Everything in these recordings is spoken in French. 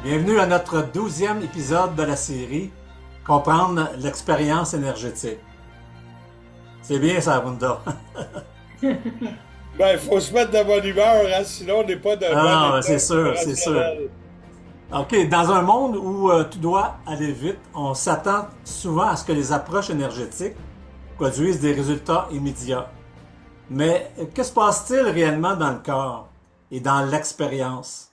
Bienvenue à notre 12e épisode de la série Comprendre l'expérience énergétique. C'est bien ça, Runda. Ben, il faut se mettre de bonne humeur, hein, sinon on n'est pas de bon Ah, c'est état sûr, c'est sûr. vibrationnel. OK, dans un monde où tout doit aller vite, on s'attend souvent à ce que les approches énergétiques produisent des résultats immédiats. Mais que se passe-t-il réellement dans le corps et dans l'expérience?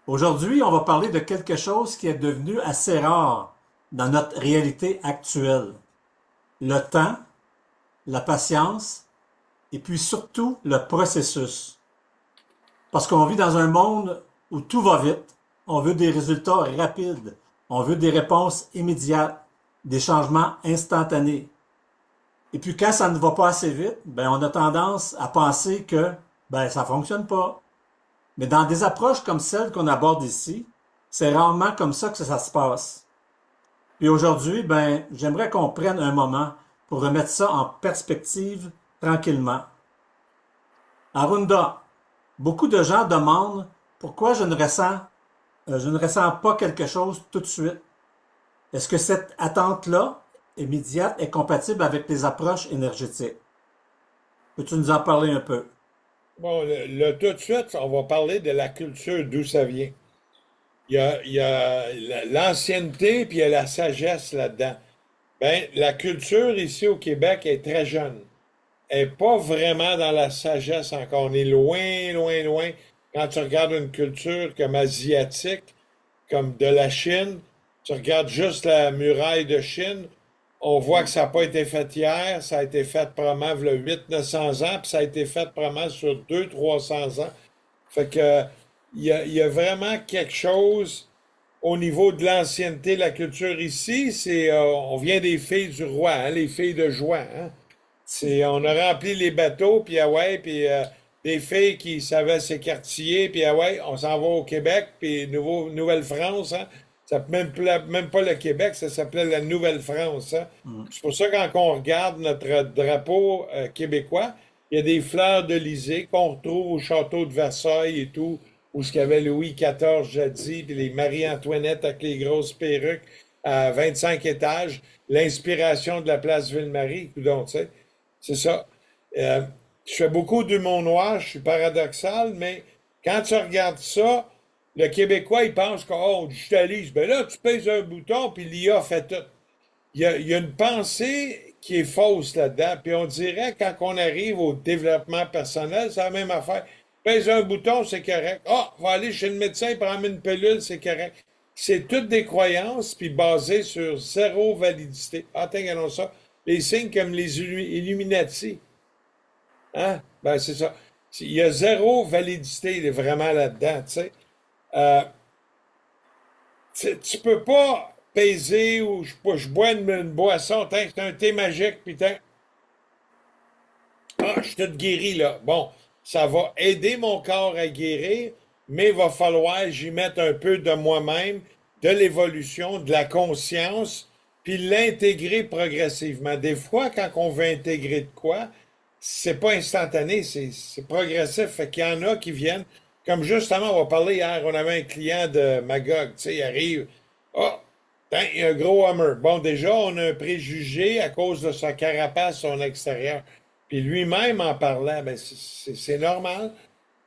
Aujourd'hui, on va parler de quelque chose qui est devenu assez rare dans notre réalité actuelle. Le temps, la patience et puis surtout le processus. Parce qu'on vit dans un monde où tout va vite. On veut des résultats rapides. On veut des réponses immédiates, des changements instantanés. Et puis quand ça ne va pas assez vite, ben on a tendance à penser que ça fonctionne pas. Mais dans des approches comme celle qu'on aborde ici, c'est rarement comme ça que ça se passe. Puis aujourd'hui, j'aimerais qu'on prenne un moment pour remettre ça en perspective tranquillement. Arunda, beaucoup de gens demandent pourquoi je ne ressens pas quelque chose tout de suite. Est-ce que cette attente-là, immédiate, est compatible avec les approches énergétiques? Peux-tu nous en parler un peu? Bon, tout de suite, on va parler de la culture, d'où ça vient. Il y a l'ancienneté, puis il y a la sagesse là-dedans. Ben, la culture ici au Québec est très jeune. Elle n'est pas vraiment dans la sagesse encore. On est loin, loin, loin. Quand tu regardes une culture comme asiatique, comme de la Chine, tu regardes juste la muraille de Chine, on voit que ça n'a pas été fait hier, ça a été fait probablement il y a 800-900 ans, puis ça a été fait probablement sur 200-300 ans. Fait que il y a vraiment quelque chose au niveau de l'ancienneté de la culture ici, on vient des filles du roi, hein, les filles de joie, hein. On a rempli les bateaux, puis ah ouais, puis des filles qui savaient s'écartiller, puis ah ouais, on s'en va au Québec, puis Nouvelle-France, hein. Ça s'appelait même pas le Québec, ça s'appelait la Nouvelle-France, hein. C'est pour ça quand on regarde notre drapeau québécois, il y a des fleurs d'Élysée qu'on retrouve au château de Versailles et tout, où ce qu'il y avait Louis XIV jadis, puis les Marie-Antoinette avec les grosses perruques à 25 étages, l'inspiration de la place Ville-Marie, coudonc, tu sais. C'est ça. Euh, je fais beaucoup d'humour noir, je suis paradoxal, mais quand tu regardes ça, le Québécois, il pense qu'on digitalise. Ben là, tu pèses un bouton, puis l'IA fait tout. Il y a une pensée qui est fausse là-dedans. Puis on dirait, quand on arrive au développement personnel, c'est la même affaire. Pèse un bouton, c'est correct. Ah, va aller chez le médecin, prendre une pilule, c'est correct. C'est toutes des croyances, puis basées sur zéro validité. Ah, regardons ça. Les signes comme les Illuminati. Hein? Ben, c'est ça. Il y a zéro validité vraiment là-dedans, tu sais. Euh, tu peux pas peser ou je bois une boisson, tiens, c'est un thé magique, putain. Ah, je suis tout guéri, là. Bon, ça va aider mon corps à guérir, mais il va falloir que j'y mette un peu de moi-même, de l'évolution, de la conscience, puis l'intégrer progressivement. Des fois, quand on veut intégrer de quoi, c'est pas instantané, c'est progressif. Fait qu'il y en a qui viennent, comme justement, on va parler hier, on avait un client de Magog, tu sais, il arrive, ah, tiens, il y a un gros Hummer. Bon, déjà, on a un préjugé à cause de sa carapace, son extérieur. Puis lui-même en parlant, ben c'est normal.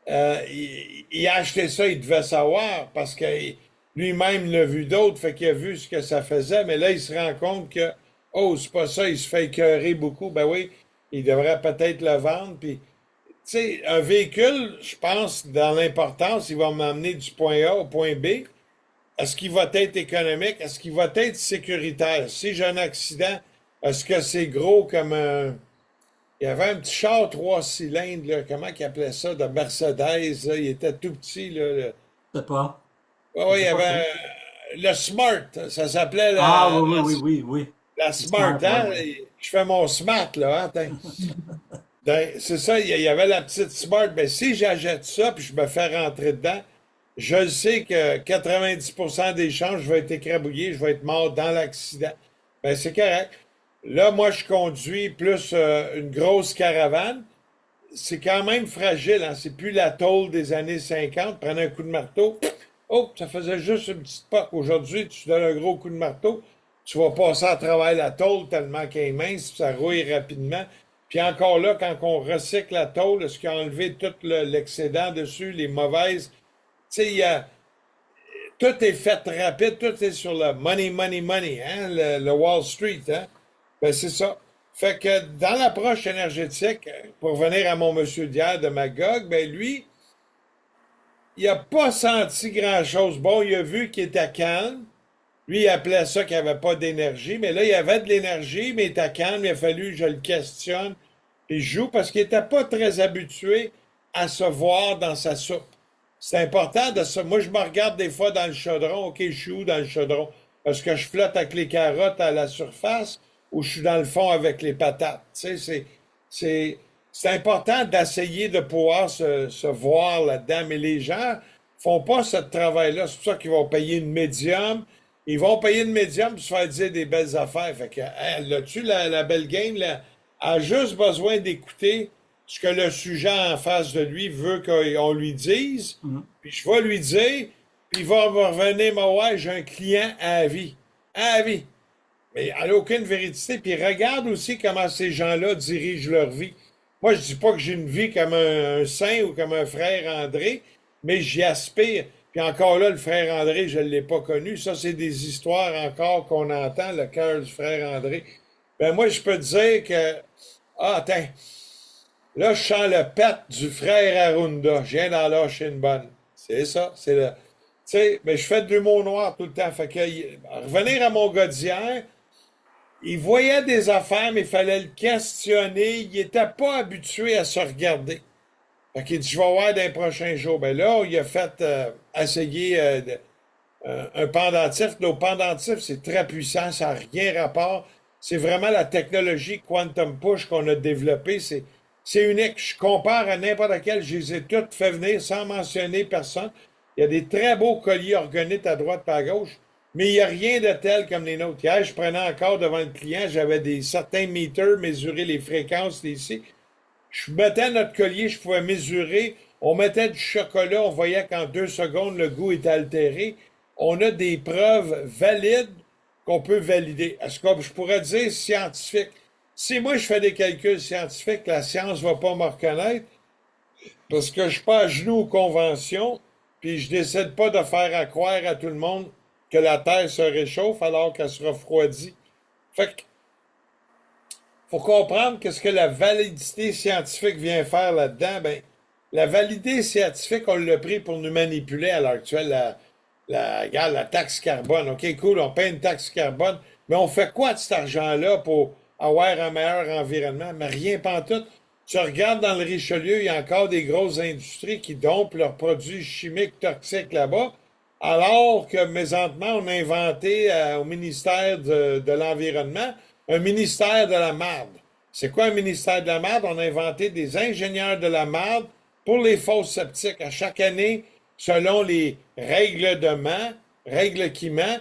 Il a acheté ça, il devait savoir, parce que lui-même l'a vu d'autres, fait qu'il a vu ce que ça faisait, mais là, il se rend compte que, oh, c'est pas ça, il se fait écœurer beaucoup. Ben oui, il devrait peut-être le vendre. Puis, tu sais, un véhicule, je pense, dans l'importance, il va m'emmener du point A au point B. Est-ce qu'il va être économique? Est-ce qu'il va être sécuritaire? Si j'ai un accident, est-ce que c'est gros comme un. Il y avait un petit char 3 cylindres, là, comment qu'il appelait ça, de Mercedes, là, il était tout petit, là. Je sais pas. Ouais, Je ouais, il y sais pas avait trop. le Smart, ça s'appelait Ah la, oui, oui, la, oui, oui, oui. la Le Smart, smart, oui, hein? oui. Je fais mon Smart, là, hein? Ben, c'est ça, il y avait la petite Smart. Ben, si j'achète ça, puis je me fais rentrer dedans, je le sais que 90% des chances, je vais être écrabouillé, je vais être mort dans l'accident. Ben, c'est correct. Là, moi, je conduis plus une grosse caravane. C'est quand même fragile, hein? C'est plus la tôle des années 50. Prenez un coup de marteau. Oh, ça faisait juste une petite poque. Aujourd'hui, tu donnes un gros coup de marteau, tu vas passer à travers la tôle tellement qu'elle est mince, puis ça rouille rapidement. Puis encore là, quand on recycle la tôle, ce qui a enlevé tout l'excédent dessus, les mauvaises, tu sais, tout est fait rapide, tout est sur le money, money, money, hein, le Wall Street, hein. Ben, c'est ça. Fait que dans l'approche énergétique, pour revenir à mon monsieur d'hier de Magog, ben lui, il a pas senti grand-chose. Bon, il a vu qu'il était calme. Lui, il appelait ça qu'il n'y avait pas d'énergie, mais là, il y avait de l'énergie, mais il était calme. Il a fallu que je le questionne et je joue parce qu'il n'était pas très habitué à se voir dans sa soupe. C'est important de ça. Moi, je me regarde des fois dans le chaudron. OK, je suis où dans le chaudron? Est-ce que je flotte avec les carottes à la surface ou je suis dans le fond avec les patates? Tu sais, c'est, c'est important d'essayer de pouvoir se voir là-dedans, mais les gens font pas ce travail-là. C'est pour ça qu'ils vont payer une médium. Ils vont payer une médium pour se faire dire des belles affaires. Fait que, hein, là-dessus, la belle game, là, a juste besoin d'écouter ce que le sujet en face de lui veut qu'on lui dise. Mhm. Puis je vais lui dire, puis il va me revenir, mais ouais, j'ai un client à vie. À vie. Mais elle n'a aucune vérité. Puis regarde aussi comment ces gens-là dirigent leur vie. Moi, je dis pas que j'ai une vie comme un saint ou comme un frère André, mais j'y aspire. Puis encore là, le frère André, je ne l'ai pas connu. Ça, c'est des histoires encore qu'on entend, le cœur du frère André. Ben moi, je peux te dire que, ah, attends, là, je sens le pet du frère Arunda. Je viens d'en lâcher une bonne. C'est ça, c'est le... Tu sais, mais je fais de l'humour noir tout le temps. Fait que, revenir à mon gars d'hier, il voyait des affaires, mais il fallait le questionner. Il n'était pas habitué à se regarder. Fait qu'il dit, je vais voir dans les prochains jours. Ben là, il a fait essayer un pendentif. Le pendentif, c'est très puissant, ça n'a rien rapport. C'est vraiment la technologie Quantum Push qu'on a développée. C'est unique. Je compare à n'importe quel. Je les ai toutes fait venir sans mentionner personne. Il y a des très beaux colliers organites à droite et à gauche, mais il n'y a rien de tel comme les nôtres. Hier, je prenais encore devant le client, j'avais des certains meters, mesurer les fréquences ici. Je mettais notre collier, je pouvais mesurer. On mettait du chocolat, on voyait qu'en 2 secondes, le goût était altéré. On a des preuves valides qu'on peut valider. Est-ce que je pourrais dire scientifique? Si moi je fais des calculs scientifiques, la science ne va pas me reconnaître parce que je ne suis pas à genoux aux conventions, puis je décide pas de faire à croire à tout le monde que la Terre se réchauffe alors qu'elle se refroidit. Fait que faut comprendre qu'est-ce que la validité scientifique vient faire là-dedans. Ben, la validité scientifique, on l'a pris pour nous manipuler à l'heure actuelle. Regarde, la taxe carbone. OK, cool, on paye une taxe carbone. Mais on fait quoi de cet argent-là pour avoir un meilleur environnement? Mais rien pantoute. Tu regardes dans le Richelieu, il y a encore des grosses industries qui dompent leurs produits chimiques toxiques là-bas, alors que présentement, on a inventé au ministère de l'Environnement un ministère de la marde. C'est quoi un ministère de la marde? On a inventé des ingénieurs de la marde pour les fosses septiques. À chaque année, selon les règles de ment, règles qui ment,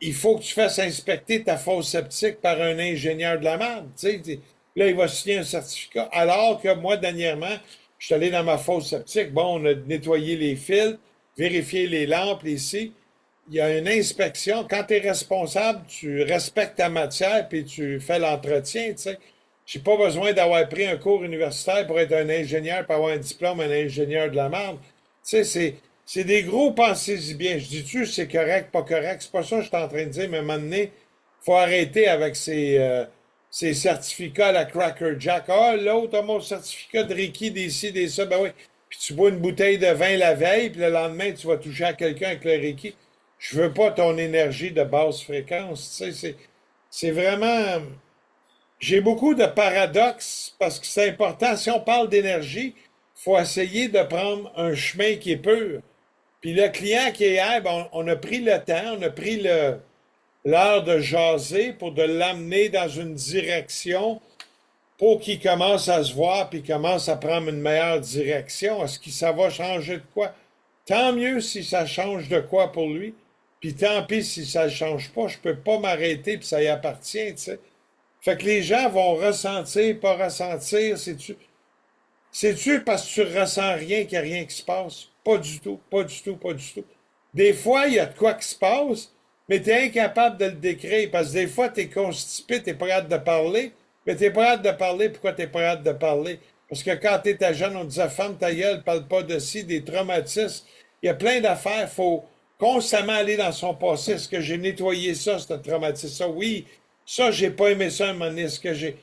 il faut que tu fasses inspecter ta fosse septique par un ingénieur de la marde. Tu sais, là, il va signer un certificat. Alors que moi, dernièrement, je suis allé dans ma fosse septique. Bon, on a nettoyé les fils, vérifié les lampes, les scies. Il y a une inspection. Quand tu es responsable, tu respectes ta matière puis tu fais l'entretien, tu sais. J'ai pas besoin d'avoir pris un cours universitaire pour être un ingénieur, pour avoir un diplôme, un ingénieur de la marde. Tu sais, c'est des gros pensez-y bien. Je dis-tu, c'est correct, pas correct. C'est pas ça que je suis en train de dire, mais à un moment donné, faut arrêter avec ces certificats à la Cracker Jack. Ah, l'autre a mon certificat de Reiki, des ci, des ça. Ben oui. Puis tu bois une bouteille de vin la veille, puis le lendemain, tu vas toucher à quelqu'un avec le Reiki. Je veux pas ton énergie de basse fréquence. Tu sais, c'est vraiment. J'ai beaucoup de paradoxes parce que c'est important. Si on parle d'énergie, il faut essayer de prendre un chemin qui est pur. Puis le client qui est hier, ben, on a pris le temps, on a pris l'heure de jaser pour de l'amener dans une direction pour qu'il commence à se voir puis commence à prendre une meilleure direction. Est-ce que ça va changer de quoi? Tant mieux si ça change de quoi pour lui. Puis tant pis si ça ne change pas. Je peux pas m'arrêter puis ça y appartient, tu sais. Fait que les gens vont ressentir, pas ressentir. C'est-tu parce que tu ressens rien qu'il n'y a rien qui se passe? Pas du tout, pas du tout, pas du tout. Des fois, il y a de quoi qui se passe, mais tu es incapable de le décrire parce que des fois, tu es constipé, tu n'es pas hâte de parler, mais tu n'es pas hâte de parler. Pourquoi tu n'es pas hâte de parler? Parce que quand tu étais jeune, on disait ferme ta gueule, parle pas de ci, des traumatismes. Il y a plein d'affaires, il faut constamment aller dans son passé. Est-ce que j'ai nettoyé ça, ce traumatisme? Ça, oui, ça, j'ai pas aimé ça un moment donné. Ce que j'ai.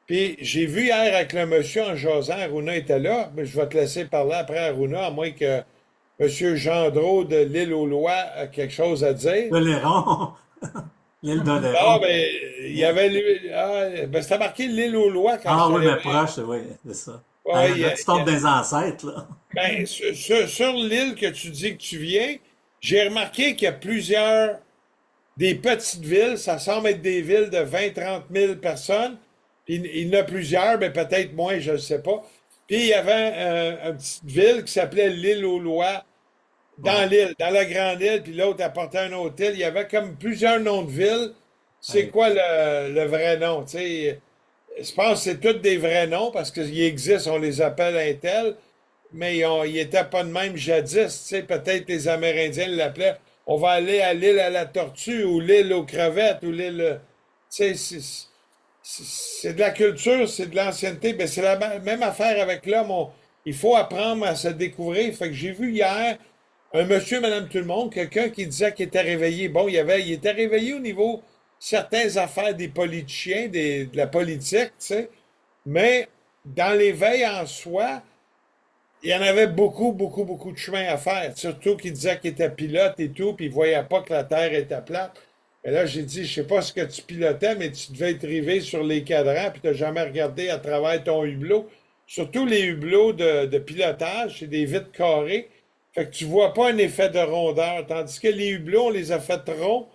Puis j'ai vu hier avec le monsieur en jasant, Aruna était là, mais je vais te laisser parler après Aruna, à moins que M. Gendreau de l'île aux Lois a quelque chose à dire. D'Oléron. L'île Ah, d'Oléron. ben, il y avait lui. Ah, ben, c'était marqué l'île aux Lois quand je Ah suis oui, allé mais voir. proche, oui, c'est ça. Ouais, Ah, là, tu tombes des ancêtres, là. ben, sur l'île que tu dis que tu viens, j'ai remarqué qu'il y a plusieurs des petites villes, ça semble être des villes de 20 à 30 000 personnes. Puis il y en a plusieurs, mais peut-être moins, je ne sais pas. Puis il y avait une petite ville qui s'appelait l'île aux Lois, Ouais. dans l'île, dans la grande île, puis l'autre apportait un autre île. Il y avait comme plusieurs noms de villes. C'est Ouais. quoi le vrai nom? Tu sais, je pense que c'est tous des vrais noms parce qu'ils existent, on les appelle un tel, mais ils n'étaient pas de même jadis. Tu sais, peut-être les Amérindiens l'appelaient. On va aller à l'île à la tortue ou l'île aux crevettes ou l'île. Tu sais, c'est de la culture, c'est de l'ancienneté. Ben, c'est la même affaire avec l'homme. Il faut apprendre à se découvrir. Fait que j'ai vu hier un monsieur, madame, tout le monde, quelqu'un qui disait qu'il était réveillé. Bon, il était réveillé au niveau certaines affaires des politiciens, de la politique, tu sais. Mais dans l'éveil en soi, il y en avait beaucoup, beaucoup, beaucoup de chemin à faire. Surtout qu'il disait qu'il était pilote et tout, puis il voyait pas que la Terre était plate. Et là, j'ai dit, je sais pas ce que tu pilotais, mais tu devais être rivé sur les cadrans, puis tu n'as jamais regardé à travers ton hublot. Surtout les hublots de pilotage, c'est des vitres carrées. Fait que tu vois pas un effet de rondeur. Tandis que les hublots, on les a fait ronds.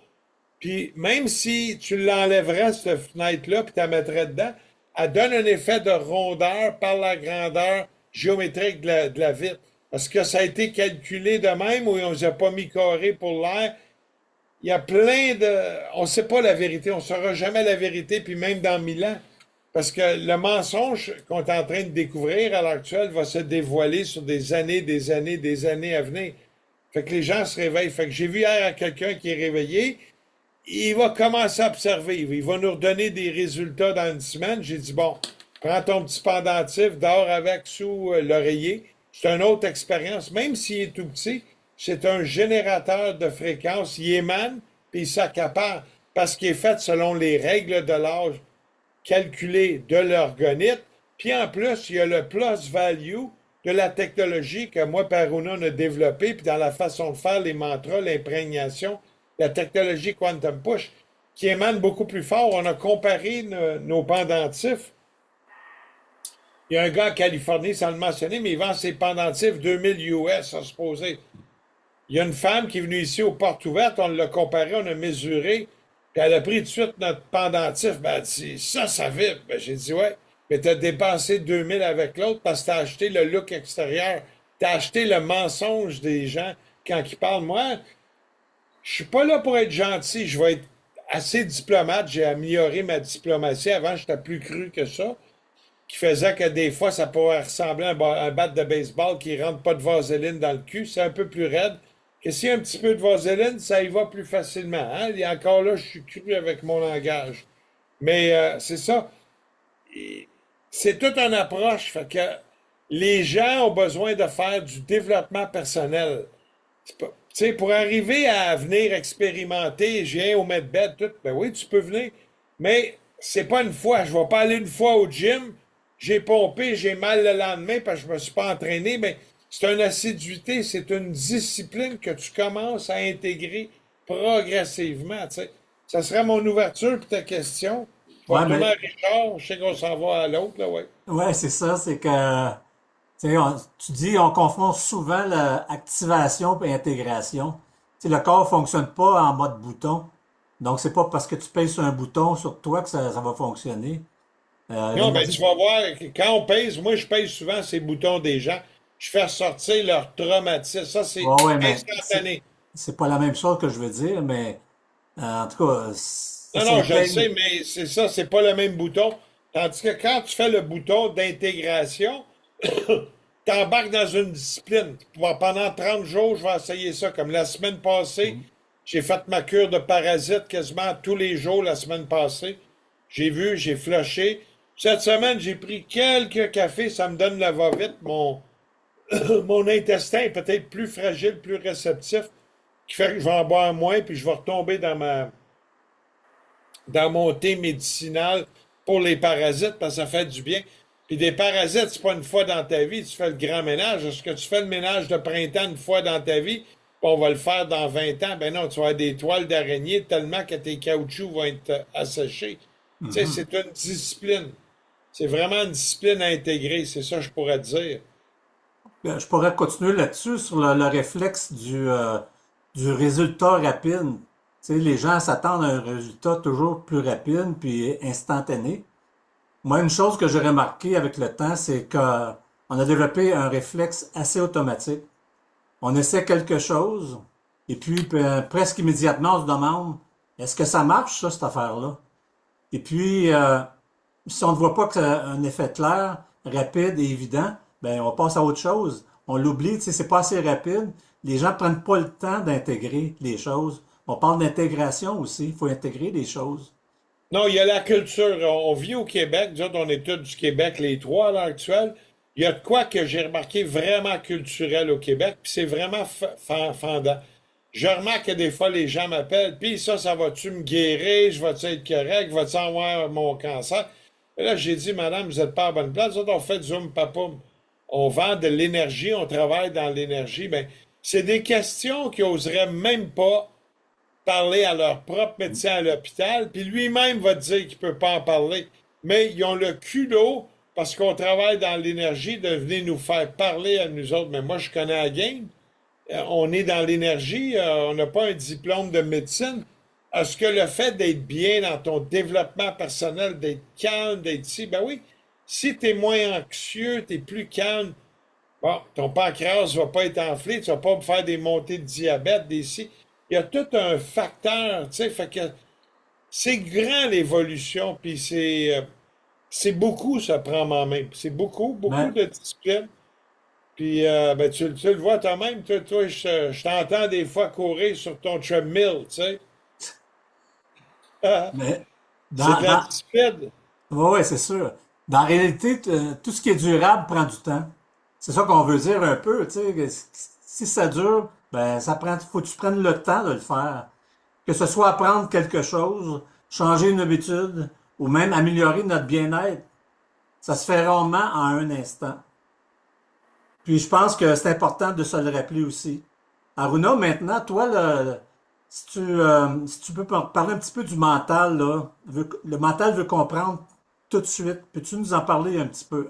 Puis même si tu l'enlèverais, cette fenêtre-là, puis tu la mettrais dedans, elle donne un effet de rondeur par la grandeur géométrique de la vitre. Est-ce que ça a été calculé de même ou on ne les a pas mis carré pour l'air? Il y a plein de. On ne sait pas la vérité, on ne saura jamais la vérité, puis même dans 1000 ans. Parce que le mensonge qu'on est en train de découvrir à l'heure actuelle va se dévoiler sur des années, des années, des années à venir. Fait que les gens se réveillent. Fait que j'ai vu hier quelqu'un qui est réveillé, il va commencer à observer. Il va nous redonner des résultats dans une semaine. J'ai dit, bon, prends ton petit pendentif, dors avec sous l'oreiller. C'est une autre expérience. Même s'il est tout petit, c'est un générateur de fréquences. Il émane, puis il s'accapare parce qu'il est fait selon les règles de l'âge calculées de l'orgonite. Puis en plus, il y a le plus value de la technologie que moi, Paruna, on a développé, puis dans la façon de faire les mantras, l'imprégnation, la technologie Quantum Push, qui émane beaucoup plus fort. On a comparé nos pendentifs. Il y a un gars en Californie, sans le mentionner, mais il vend ses pendentifs 2000 US, à supposer. Il y a une femme qui est venue ici aux portes ouvertes, on l'a comparé, on a mesuré, puis elle a pris tout de suite notre pendentif. Ben, elle dit, ça vibre. Ben, j'ai dit, ouais, mais tu as dépensé 2000 avec l'autre parce que tu as acheté le look extérieur. Tu as acheté le mensonge des gens quand ils parlent. Moi, je suis pas là pour être gentil, je vais être assez diplomate. J'ai amélioré ma diplomatie. Avant, j'étais plus cru que ça, qui faisait que des fois, ça pourrait ressembler à un bat de baseball qui rentre pas de vaseline dans le cul. C'est un peu plus raide. Que s'il y a un petit peu de vaseline, ça y va plus facilement. Hein? Et encore là, je suis cru avec mon langage. Mais c'est ça. C'est toute une approche. Fait que les gens ont besoin de faire du développement personnel. Tu sais, pour arriver à venir expérimenter, je viens au medbed, tout, ben oui, tu peux venir. Mais c'est pas une fois. Je vais pas aller une fois au gym, j'ai pompé, j'ai mal le lendemain parce que je me suis pas entraîné. Mais c'est une assiduité, c'est une discipline que tu commences à intégrer progressivement. Tu sais. Ça serait mon ouverture pour ta question. Je vais Ouais, retourner à mais Richard. Je sais qu'on s'en va à l'autre, là, ouais. ouais, c'est ça, c'est que tu sais, tu dis on confond souvent l'activation et intégration. Tu sais, le corps fonctionne pas en mode bouton. Donc c'est pas parce que tu pèses sur un bouton sur toi que ça va fonctionner. Non, Il ben dit tu vas voir, quand on pèse, moi je pèse souvent ces boutons des gens, je fais sortir leur traumatisme. Ça, c'est ouais, ouais, mais instantané. c'est pas la même chose que je veux dire, mais en tout cas, ça Non, non, je le s'intègre. sais, mais c'est ça, c'est pas le même bouton. Tandis que quand tu fais le bouton d'intégration, t'embarques dans une discipline. Pendant 30 jours, je vais essayer ça. Comme la semaine passée, Mhm. j'ai fait ma cure de parasites quasiment tous les jours la semaine passée. J'ai vu, j'ai flushé. Cette semaine, j'ai pris quelques cafés, ça me donne la va-vite. Mon intestin est peut-être plus fragile, plus réceptif, qui fait que je vais en boire moins, puis je vais retomber dans mon thé médicinal pour les parasites, parce que ça fait du bien. Puis des parasites, c'est pas une fois dans ta vie, tu fais le grand ménage. Est-ce que tu fais le ménage de printemps une fois dans ta vie, puis on va le faire dans 20 ans? Ben non, tu vas avoir des toiles d'araignée tellement que tes caoutchoucs vont être asséchés. Tu sais, Mhm. c'est une discipline. C'est vraiment une discipline à intégrer, c'est ça que je pourrais te dire. Je pourrais continuer là-dessus sur le réflexe du résultat rapide. Tu sais, les gens s'attendent à un résultat toujours plus rapide puis instantané. Moi, une chose que j'ai remarqué avec le temps, c'est qu'on a développé un réflexe assez automatique. On essaie quelque chose et puis presque immédiatement, on se demande, est-ce que ça marche, ça, cette affaire-là? Et puis, si on ne voit pas que ça a un effet clair, rapide et évident, ben on passe à autre chose. On l'oublie, tu sais, c'est pas assez rapide. Les gens prennent pas le temps d'intégrer les choses. On parle d'intégration aussi. Il faut intégrer les choses. Non, il y a la culture. On vit au Québec. Nous autres, on est tous du Québec, les trois à l'heure actuelle. Il y a de quoi que j'ai remarqué vraiment culturel au Québec, puis c'est vraiment fendant. Je remarque que des fois, les gens m'appellent, puis ça va-tu me guérir? Je vais-tu être correct? Va-tu avoir mon cancer? Et là, j'ai dit, madame, vous n'êtes pas à la bonne place. Nous autres, on fait du zoom papoum. On vend de l'énergie, on travaille dans l'énergie. Ben, c'est des questions qu'ils n'oseraient même pas parler à leur propre médecin à l'hôpital, puis lui-même va te dire qu'il ne peut pas en parler. Mais ils ont le culot, parce qu'on travaille dans l'énergie, de venir nous faire parler à nous autres. Mais moi, je connais la game. On est dans l'énergie, on n'a pas un diplôme de médecine. Est-ce que le fait d'être bien dans ton développement personnel, d'être calme, d'être ici, ben oui, si tu es moins anxieux, tu es plus calme, bon, ton pancréas ne va pas être enflé, tu ne vas pas me faire des montées de diabète, des ci. Il y a tout un facteur, tu sais, fait que c'est grand l'évolution, puis c'est beaucoup se prendre en main. C'est beaucoup, beaucoup Mais, de discipline. Puis ben, tu le vois toi-même, toi, je t'entends des fois courir sur ton treadmill, tu sais. mais C'est dans, de la dans, discipline. ouais, ouais, c'est sûr. Dans la réalité, tout ce qui est durable prend du temps. C'est ça qu'on veut dire un peu, tu sais. Si ça dure, ben, faut que tu prennes le temps de le faire. Que ce soit apprendre quelque chose, changer une habitude, ou même améliorer notre bien-être. Ça se fait rarement en un instant. Puis je pense que c'est important de se le rappeler aussi. Aruna, maintenant, toi, si tu peux parler un petit peu du mental, là, le mental veut comprendre tout de suite. Peux-tu nous en parler un petit peu?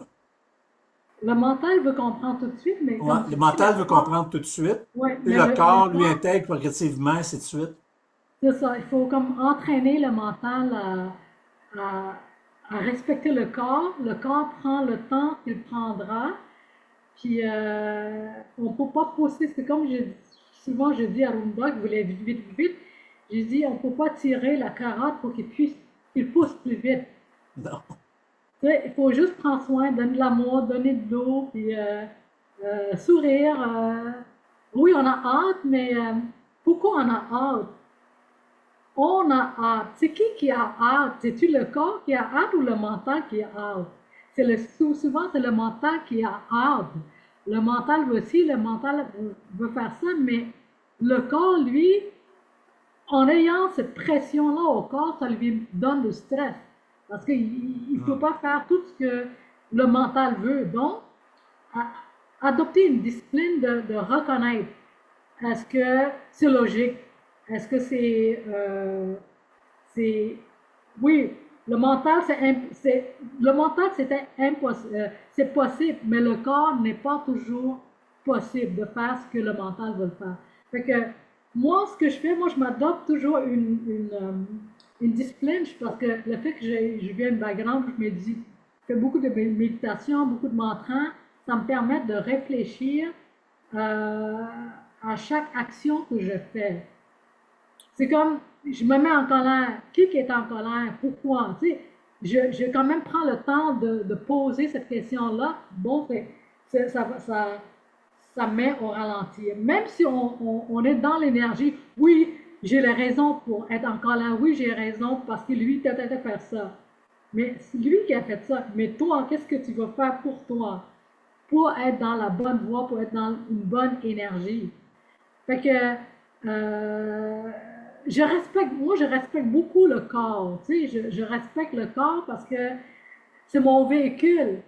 Le mental veut comprendre tout de suite, mais Ouais, comme le tu dis, le mental veut corps, comprendre tout de suite, ouais, puis mais le le corps lui corps, intègre progressivement, ainsi de suite. c'est ça. Il faut comme entraîner le mental à, à respecter le corps. Le corps prend le temps qu'il prendra. Puis on ne peut pas pousser. C'est comme souvent je dis à Rumba qui voulait vite, vite, vite. Je dis on ne peut pas tirer la carotte pour qu'il pousse plus vite. Non. Tu sais, il faut juste prendre soin, donner de l'amour, donner de l'eau, puis sourire. Oui, on a hâte, mais pourquoi on a hâte? On a hâte. C'est qui a hâte? C'est-tu le corps qui a hâte ou le mental qui a hâte? Souvent, c'est le mental qui a hâte. Le mental veut aussi, le mental veut faire ça, mais le corps, lui, en ayant cette pression-là au corps, ça lui donne du stress. Parce qu'il ne peut Hmm. pas faire tout ce que le mental veut. Donc, adopter une discipline de reconnaître. Est-ce que c'est logique? Est-ce que c'est, oui, le mental, le mental, c'était impossible, c'est possible, mais le corps n'est pas toujours possible de faire ce que le mental veut faire. Fait que, moi, ce que je fais, moi, je m'adopte toujours une discipline, parce que le fait que je viens de background, je me dis, je fais beaucoup de méditation, beaucoup de mantras, ça me permet de réfléchir euh, à chaque action que je fais. C'est comme, je me mets en colère. Qui est en colère? Pourquoi? Tu sais, je quand même prends le temps de poser cette question-là. Bon, ça met au ralenti. Même si on est dans l'énergie, oui, j'ai la raison pour être encore là, oui, j'ai raison parce que lui, t'a faire ça. Mais c'est lui qui a fait ça. Mais toi, qu'est-ce que tu vas faire pour toi? Pour être dans la bonne voie, pour être dans une bonne énergie. Fait que moi je respecte beaucoup le corps. Tu sais, je respecte le corps parce que c'est mon véhicule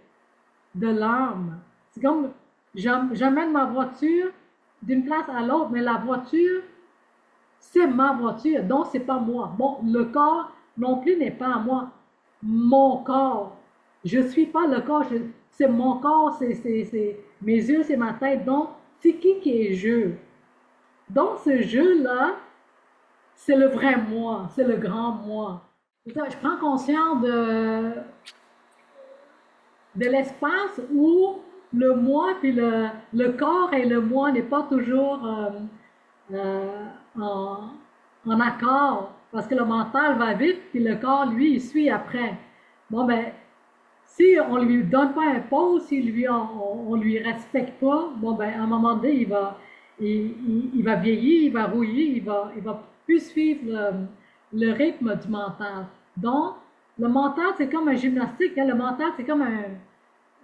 de l'âme. C'est comme j'amène ma voiture d'une place à l'autre, mais la voiture, c'est ma voiture, donc c'est pas moi. Bon, le corps non plus n'est pas à moi. Mon corps. Je suis pas le corps, c'est mon corps, c'est mes yeux, c'est ma tête. Donc, c'est qui est je? Donc, ce jeu-là, c'est le vrai moi, c'est le grand moi. Ça, je prends conscience de l'espace où le moi puis le corps et le moi n'est pas toujours euh, en, en accord parce que le mental va vite puis le corps, lui, il suit après. Bon, ben, si on lui donne pas un pause, si lui, on lui respecte pas, bon, ben, à un moment donné, il va vieillir, il va rouiller, il va plus suivre le rythme du mental. Donc, le mental, c'est comme un gymnastique, hein. Le mental, c'est comme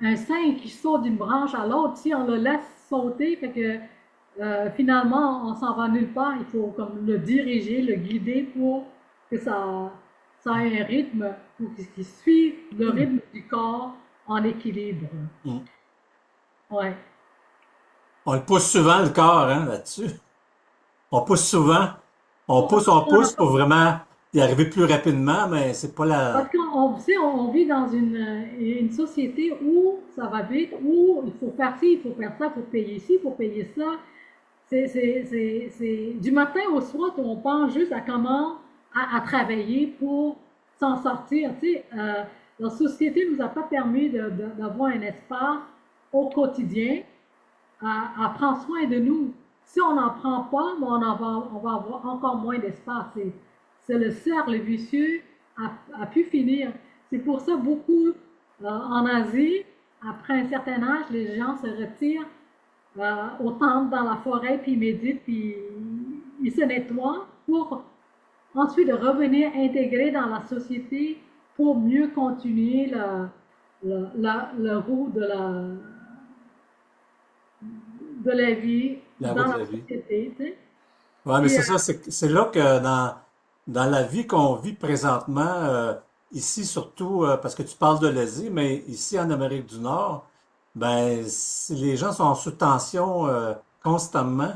un singe qui saute d'une branche à l'autre. Si on le laisse sauter, fait que finalement, on s'en va nulle part. Il faut comme le diriger, le guider pour que ça ait un rythme, pour qu'il suive le rythme du corps en équilibre. Mm. Ouais. On le pousse souvent, le corps, hein, là-dessus. On pousse souvent. On pousse pour vraiment y arriver plus rapidement, mais c'est pas Parce la... qu'on tu sais, on vit dans une société où ça va vite, où il faut faire ci, il faut faire ça, il faut payer ci, il faut payer ça. Du matin au soir, on pense juste à comment à travailler pour s'en sortir. Tu sais, la société ne nous a pas permis d'avoir un espace au quotidien à prendre soin de nous. Si on n'en prend pas, ben on va avoir encore moins d'espace. C'est le cercle vicieux à pu finir. C'est pour ça beaucoup en Asie, après un certain âge, les gens se retirent au temple, dans la forêt, puis ils méditent, puis ils se nettoient pour ensuite revenir intégrer dans la société pour mieux continuer le roue de la vie la route dans de la la vie. société. Tu sais. Ouais, mais Puis, c'est ça, c'est là que dans la vie qu'on vit présentement, ici surtout, parce que tu parles de l'Asie, mais ici en Amérique du Nord, ben, les gens sont sous tension constamment.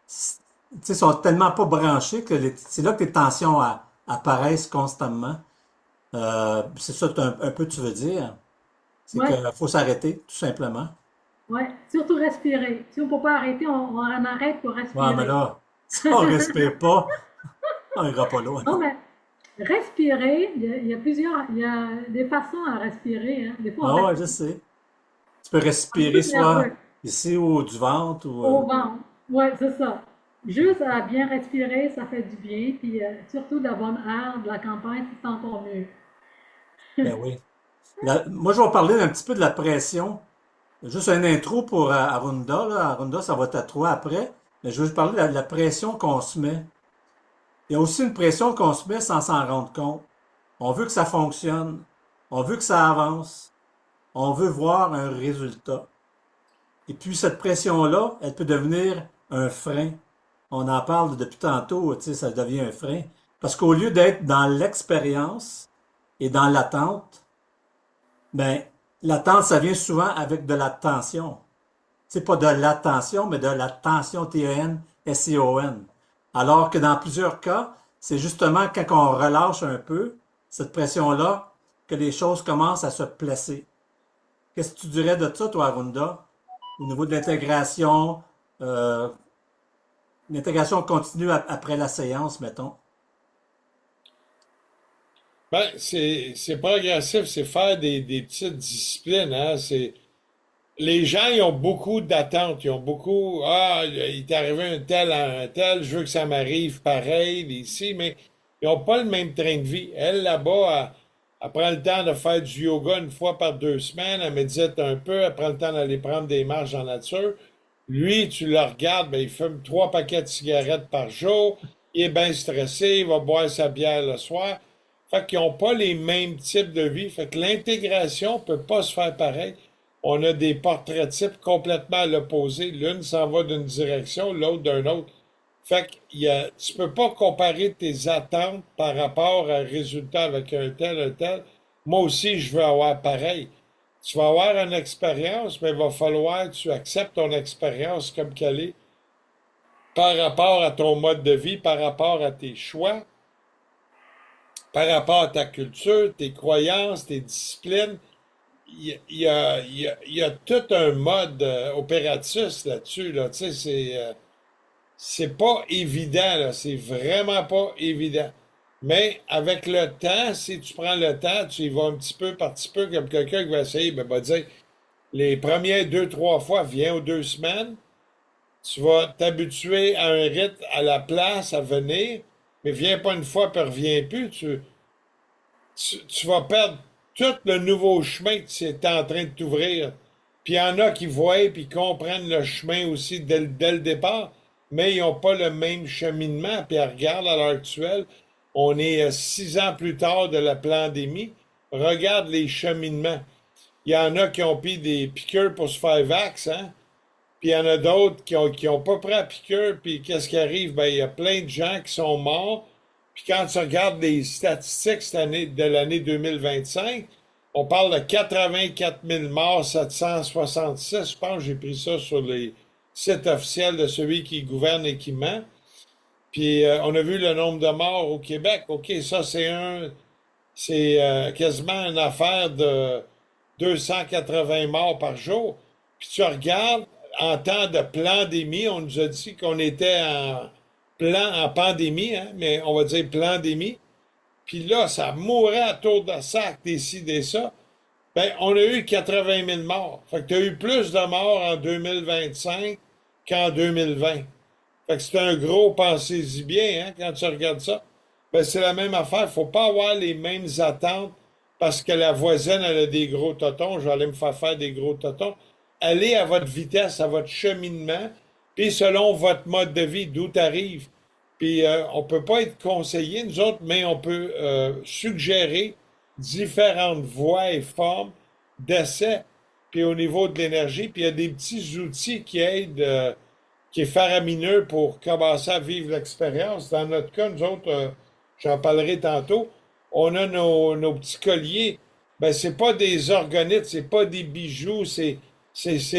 Tu sais, sont tellement pas branchés que c'est là que les tensions apparaissent constamment. C'est ça un peu tu veux dire. C'est ouais, qu'il faut s'arrêter, tout simplement. ouais, surtout respirer. Si on ne peut pas arrêter, on en arrête pour Ouais, mais respirer. là, si on respire pas, on ira pas loin. Non, mais respirer, il y a des façons à respirer. Hein. Des fois, on Ah ouais, respire je sais. Tu peux un respirer peu soit nerveux. ici ou du ventre ou Au ventre. Ouais, c'est ça. Juste à bien respirer, ça fait du bien. Puis surtout de la bonne air de la campagne, c'est encore mieux. ben oui. Moi, je vais parler un petit peu de la pression. Juste une intro pour Arunda, là. Arunda, ça va être à toi après. Mais je veux juste parler de la pression qu'on se met. Il y a aussi une pression qu'on se met sans s'en rendre compte. On veut que ça fonctionne. On veut que ça avance. On veut voir un résultat. Et puis cette pression-là, elle peut devenir un frein. On en parle depuis tantôt, tu sais, ça devient un frein. Parce qu'au lieu d'être dans l'expérience et dans l'attente, ben, l'attente, ça vient souvent avec de la tension. C'est pas de l'attention, mais de la tension, T-E-N-S-I-O-N. Alors que dans plusieurs cas, c'est justement quand on relâche un peu cette pression-là que les choses commencent à se placer. Qu'est-ce que tu dirais de ça, toi, Arunda, au niveau de l'intégration, euh, l'intégration continue après la séance, mettons? Ben, c'est progressif, c'est faire des petites disciplines, hein. Les gens, ils ont beaucoup d'attentes, ils ont beaucoup, ah, il t'est arrivé un tel, je veux que ça m'arrive pareil, ici, mais ils n'ont pas le même train de vie. Elle, là-bas, Elle prend le temps de faire du yoga une fois par 2 semaines, elle médite un peu, elle prend le temps d'aller prendre des marches en nature. Lui, tu le regardes, ben, il fume 3 paquets de cigarettes par jour, il est bien stressé, il va boire sa bière le soir. Fait qu'ils n'ont pas les mêmes types de vie. Fait que l'intégration peut pas se faire pareil. On a des portraits types complètement à l'opposé. L'une s'en va d'une direction, l'autre d'un autre. Fait que tu peux pas comparer tes attentes par rapport à un résultat avec un tel. Moi aussi, je veux avoir pareil. Tu vas avoir une expérience, mais il va falloir que tu acceptes ton expérience comme qu'elle est par rapport à ton mode de vie, par rapport à tes choix, par rapport à ta culture, tes croyances, tes disciplines. Il y a tout un mode opératus là-dessus, là. Tu sais, c'est pas évident, là. C'est vraiment pas évident. Mais avec le temps, si tu prends le temps, tu y vas un petit peu par petit peu, comme quelqu'un qui va essayer, ben, va dire, les premières 2, 3 fois, viens aux 2 semaines, tu vas t'habituer à un rythme, à la place, à venir, mais viens pas une fois, puis reviens plus. Tu vas perdre tout le nouveau chemin que tu es en train de t'ouvrir. Puis il y en a qui voient puis comprennent le chemin aussi dès le départ, mais ils n'ont pas le même cheminement. Puis regarde à l'heure actuelle, on est 6 ans plus tard de la pandémie. Regarde les cheminements. Il y en a qui ont pris des piqûres pour se faire vax, hein? Puis il y en a d'autres qui ont pas pris la piqûre, puis qu'est-ce qui arrive? Ben, il y a plein de gens qui sont morts. Puis quand tu regardes les statistiques cette année, de l'année 2025, on parle de 84 000 morts, 766. Je pense que j'ai pris ça sur les sites officiels de celui qui gouverne et qui ment. Puis on a vu le nombre de morts au Québec. OK, ça c'est quasiment une affaire de 280 morts par jour. Puis tu regardes, en temps de pandémie, on nous a dit qu'on était en pandémie, hein, mais on va dire pandémie. Puis là, ça mourait à tour de sac, des ci, des ça. Ben, on a eu 80 000 morts. Fait que tu as eu plus de morts en 2025 qu'en 2020. Fait que c'est un gros, pensez-y bien, hein, quand tu regardes ça. Ben, c'est la même affaire. Faut pas avoir les mêmes attentes parce que la voisine, elle a des gros totons. Je vais aller me faire des gros totons. Allez à votre vitesse, à votre cheminement, puis selon votre mode de vie, d'où tu arrives. Puis on peut pas être conseillé, nous autres, mais on peut suggérer différentes voies et formes d'essai. Puis au niveau de l'énergie, puis il y a des petits outils qui aident, qui est faramineux pour commencer à vivre l'expérience. Dans notre cas, nous autres, j'en parlerai tantôt, on a nos petits colliers. Ben, c'est pas des organites, c'est pas des bijoux, c'est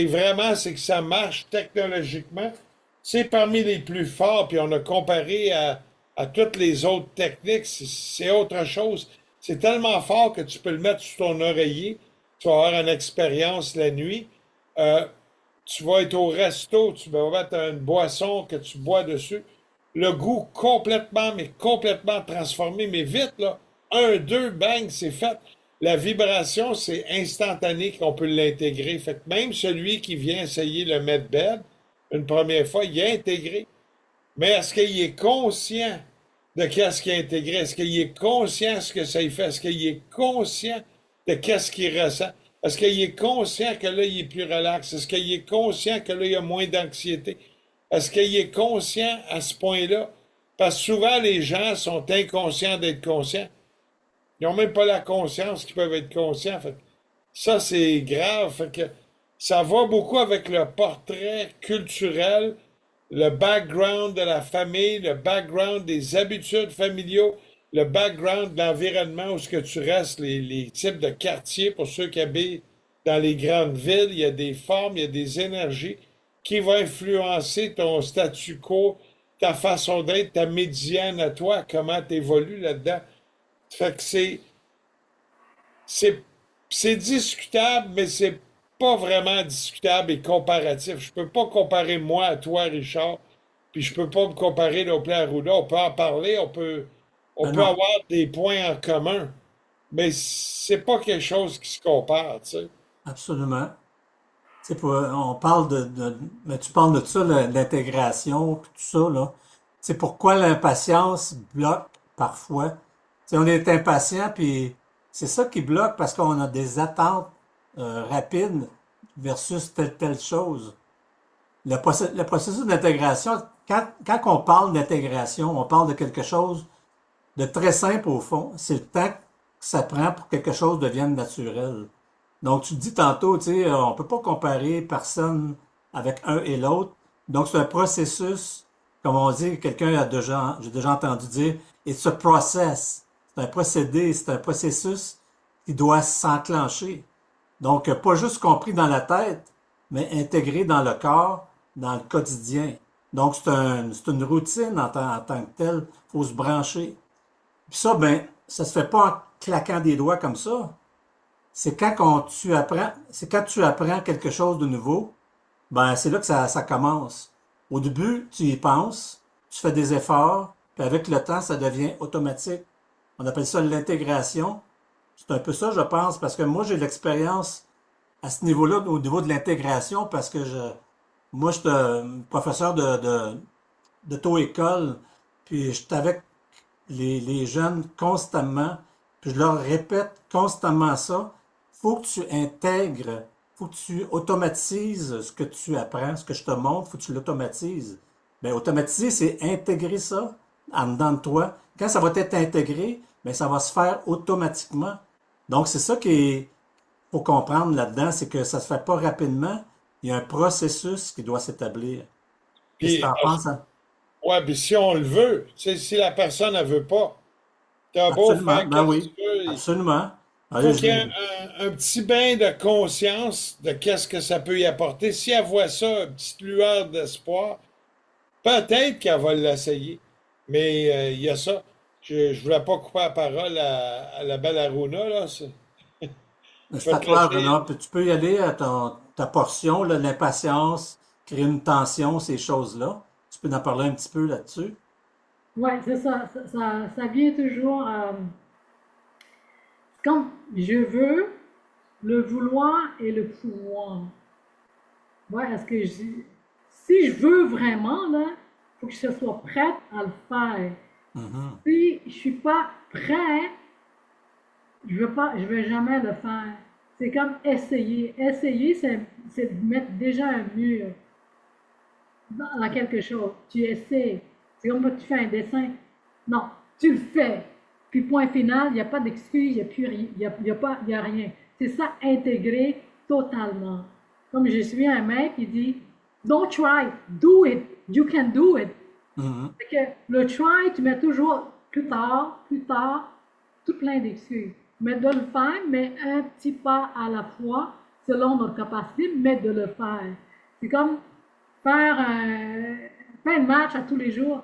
vraiment, c'est que ça marche technologiquement. C'est parmi les plus forts, puis on a comparé à toutes les autres techniques, c'est autre chose. C'est tellement fort que tu peux le mettre sur ton oreiller, tu vas avoir une expérience la nuit. Euh, Tu vas être au resto, tu vas mettre une boisson que tu bois dessus. Le goût complètement, mais complètement transformé, mais vite, là. Un, deux, bang, c'est fait. La vibration, c'est instantané qu'on peut l'intégrer. Fait que même celui qui vient essayer le medbed, une première fois, il est intégré. Mais est-ce qu'il est conscient de qu'est-ce qu'il a intégré? Est-ce qu'il est conscient de ce que ça y fait? Est-ce qu'il est conscient de qu'est-ce qu'il ressent? Est-ce qu'il est conscient que là, il est plus relax? Est-ce qu'il est conscient que là, il y a moins d'anxiété? Est-ce qu'il est conscient à ce point-là? Parce que souvent, les gens sont inconscients d'être conscients. Ils n'ont même pas la conscience qu'ils peuvent être conscients. Fait que ça, c'est grave. Fait que ça va beaucoup avec le portrait culturel, le background de la famille, le background des habitudes familiaux, le background de l'environnement où ce que tu restes, les types de quartiers pour ceux qui habitent dans les grandes villes, il y a des formes, il y a des énergies qui vont influencer ton statu quo, ta façon d'être, ta médiane à toi, comment tu évolues là-dedans. Fait que c'est, c'est discutable, mais c'est pas vraiment discutable et comparatif. Je peux pas comparer moi à toi, Richard, puis je peux pas me comparer non plus à Arruda. On peut en parler, on Ben peut non, avoir des points en commun, mais c'est pas quelque chose qui se compare, tu sais. absolument. Tu sais, on parle mais tu parles de ça, de l'intégration, puis tout ça, là. C'est pourquoi l'impatience bloque parfois. Tu sais, on est impatient, puis c'est ça qui bloque parce qu'on a des attentes rapides versus telle chose. Le processus d'intégration, quand on parle d'intégration, on parle de quelque chose de très simple au fond. C'est le temps que ça prend pour que quelque chose devienne naturel. Donc, tu te dis tantôt, tu sais, on peut pas comparer personne avec un et l'autre. Donc, c'est un processus, comme on dit, j'ai déjà entendu dire, it's a process. C'est un procédé, c'est un processus qui doit s'enclencher. Donc, pas juste compris dans la tête, mais intégré dans le corps, dans le quotidien. Donc, c'est une routine en tant que telle. Faut se brancher. Puis ça, ben, ça se fait pas en claquant des doigts comme ça. C'est quand tu apprends quelque chose de nouveau, ben, c'est là que ça commence. Au début, tu y penses, tu fais des efforts, puis avec le temps, ça devient automatique. On appelle ça l'intégration. C'est un peu ça, je pense, parce que moi, j'ai de l'expérience à ce niveau-là, au niveau de l'intégration, parce que moi, je suis professeur d'auto-école, puis je suis avec les jeunes constamment, puis je leur répète constamment ça. Faut que tu intègres, faut que tu automatises ce que tu apprends, ce que je te montre, faut que tu l'automatises. Ben, automatiser, c'est intégrer ça en dedans de toi. Quand ça va être intégré, ben, ça va se faire automatiquement. Donc, c'est ça qu'il faut comprendre là-dedans, c'est que ça se fait pas rapidement. Il y a un processus qui doit s'établir. Qu'est-ce que tu Puis, en penses, hein? ouais, puis si on le veut, tu sais, si la personne ne veut pas, t'as beau Absolument, faire ben qu'est-ce que oui, tu veux, il absolument. faut Allez, qu'il y ait un petit bain de conscience de qu'est-ce que ça peut y apporter. Si elle voit ça, une petite lueur d'espoir, peut-être qu'elle va l'essayer. Mais il y a ça. Je voulais pas couper la parole à la belle Aruna, là. Je c'est vais à te toi, laisser. Renaud. Puis tu peux y aller à ta portion, là, l'impatience, créer une tension, ces choses-là. Tu peux en parler un petit peu là-dessus. Ouais, c'est ça. Ça vient toujours. Comme je veux, le vouloir et le pouvoir. Ouais, est-ce que si je veux vraiment, là, il faut que je sois prête à le faire. Mhm. Si je suis pas prêt, je vais jamais le faire. C'est comme essayer. Essayer, c'est mettre déjà un mur dans quelque chose. Tu essaies. C'est comme quand tu fais un dessin. Non, tu le fais. Puis point final, il n'y a pas d'excuse, il n'y a plus rien. Il y a rien. C'est ça intégré totalement. Comme je suis un mec qui dit, don't try, do it. You can do it. Mhm. Fait que le try, tu mets toujours plus tard, tout plein d'excuses. Mais de le faire, mais un petit pas à la fois, selon notre capacité, mais de le faire. C'est comme faire un match à tous les jours.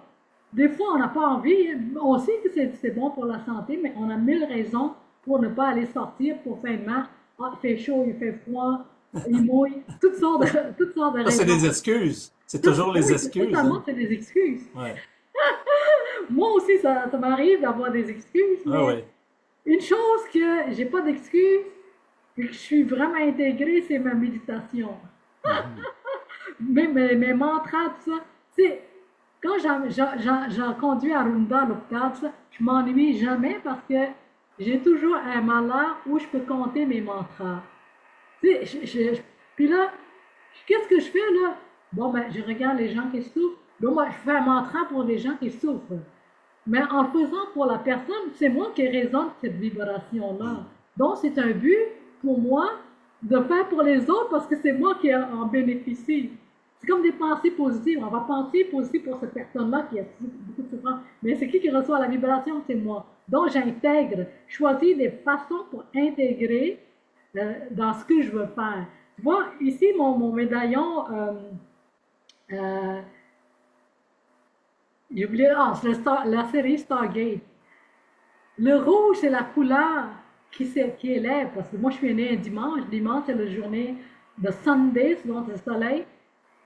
Des fois, on n'a pas envie. On sait que c'est bon pour la santé, mais on a mille raisons pour ne pas aller sortir pour faire un match. Ah, il fait chaud, il fait froid, il mouille. Toutes sortes de Ça, c'est raisons. des excuses. C'est toujours les Oui, excuses, totalement, hein? c'est des excuses. Ouais. Moi aussi, ça m'arrive d'avoir des excuses, Ah mais oui. une chose que j'ai pas d'excuses et que je suis vraiment intégrée, c'est ma méditation. Mhm. Mes mantras, tout ça. C'est quand j'en conduis à Rumba à l'hôpital, tout ça, je m'ennuie jamais parce que j'ai toujours un malheur où je peux compter mes mantras. Tu sais, puis là, qu'est-ce que je fais là? Bon, ben, je regarde les gens qui souffrent. Donc, moi, je fais un mantra pour les gens qui souffrent. Mais en le faisant pour la personne, c'est moi qui résonne cette vibration-là. Donc, c'est un but pour moi de faire pour les autres parce que c'est moi qui en bénéficie. C'est comme des pensées positives. On va penser positif pour cette personne-là qui a beaucoup de souffrance. Mais c'est qui reçoit la vibration? C'est moi. Donc, j'intègre, je choisis des façons pour intégrer dans ce que je veux faire. Tu vois, ici, mon médaillon, euh, j'ai oublié, ah, c'est la série Stargate. Le rouge, c'est la couleur qui élève, parce que moi, je suis née un dimanche. Dimanche, c'est la journée de Sunday, souvent c'est le soleil.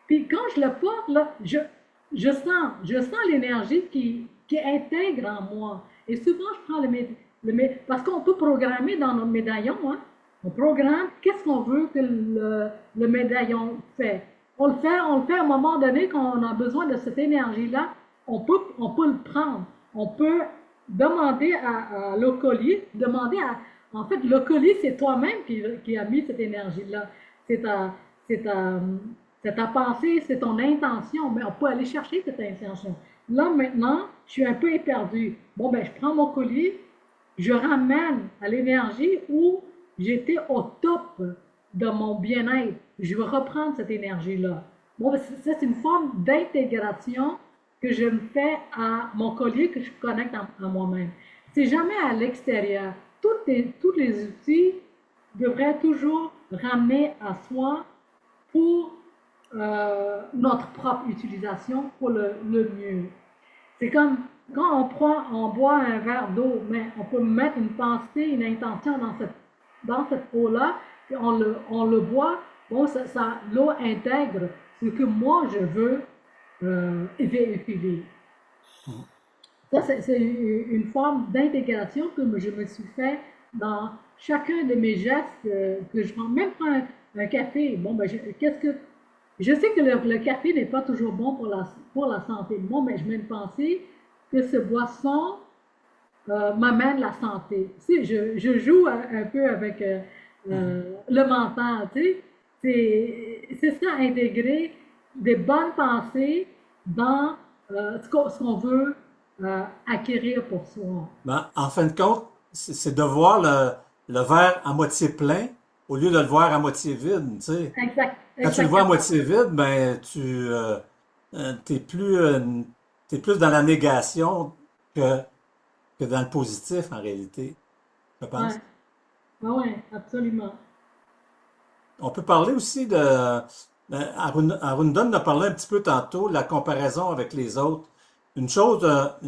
Puis quand je le porte, là, je sens l'énergie qui intègre en moi. Et souvent, je prends parce qu'on peut programmer dans notre médaillon, hein. On programme qu'est-ce qu'on veut que le médaillon fait. On le fait à un moment donné quand on a besoin de cette énergie-là, on peut le prendre. On peut demander à l'ocolier, demander En fait, le colis, c'est toi-même qui a mis cette énergie-là. C'est ta, c'est ta, c'est ta pensée, c'est ton intention. Mais on peut aller chercher cette intention. Là, maintenant, je suis un peu éperdu. Bon, ben, je prends mon colis, je ramène à l'énergie où j'étais au top de mon bien-être. Je veux reprendre cette énergie-là. Bon, ben, c'est une forme d'intégration que je me fais à mon collier que je connecte à moi-même. C'est jamais à l'extérieur. Tous les outils devraient toujours ramener à soi pour notre propre utilisation pour le mieux. C'est comme quand on boit un verre d'eau, mais on peut mettre une pensée, une intention dans cette eau-là, puis on le boit, bon, l'eau intègre ce que moi je veux véhiculer. Ça, c'est une forme d'intégration que je me suis fait dans chacun de mes gestes que je prends. Même prendre un café, bon, ben, qu'est-ce que. Je sais que le café n'est pas toujours bon pour la santé. Bon, mais je mets une pensée que ce boisson m'amène la santé. Tu sais, je joue un peu avec le mental, tu sais. C'est ça, intégrer des bonnes pensées dans ce qu'on veut acquérir pour soi. Ben, en fin de compte, c'est de voir le verre à moitié plein au lieu de le voir à moitié vide, tu sais. Quand tu le vois à Exactement. moitié vide, ben t'es plus dans la négation que, que dans le positif en réalité, je pense. Ouais, ouais, ouais, absolument. On peut parler aussi Arunda en a parlé un petit peu tantôt, la comparaison avec les autres. Une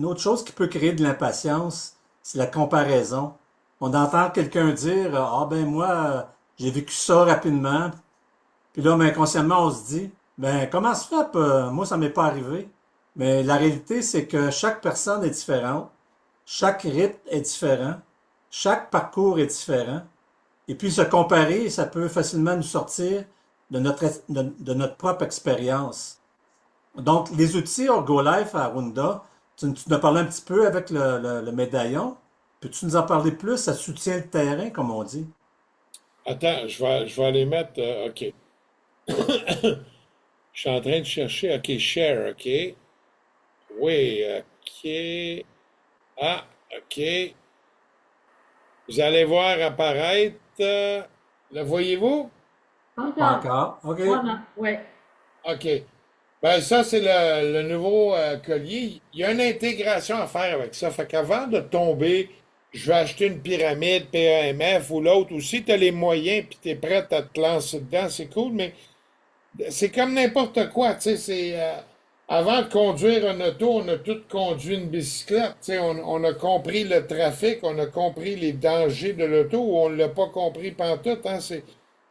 autre chose qui peut créer de l'impatience, c'est la comparaison. On entend quelqu'un dire, ah ben moi, j'ai vécu ça rapidement. Puis là, ben, inconsciemment, on se dit, ben comment se fait, moi, ça m'est pas arrivé. Mais la réalité, c'est que chaque personne est différente, chaque rythme est différent, chaque parcours est différent. Et puis se comparer, ça peut facilement nous sortir de notre propre expérience. Donc, les outils Orgolife à Arunda, tu nous as parlé un petit peu avec le médaillon. Peux-tu nous en parler plus? Ça soutient le terrain, comme on dit. Attends, je vais aller mettre. OK. Je suis en train de chercher. OK, share. OK. Oui, OK. Ah, OK. Vous allez voir apparaître. Le voyez-vous? Pas Encore. encore. OK. Voilà, ouais. OK. Ben, ça, c'est le nouveau collier. Il y a une intégration à faire avec ça. Fait qu'avant de tomber, je vais acheter une pyramide PAMF ou l'autre, ou si tu as les moyens puis tu es prêt à te lancer dedans, c'est cool, mais c'est comme n'importe quoi, tu sais, avant de conduire un auto, on a tous conduit une bicyclette, tu sais, on a compris le trafic, on a compris les dangers de l'auto, ou on l'a pas compris pantoute, hein,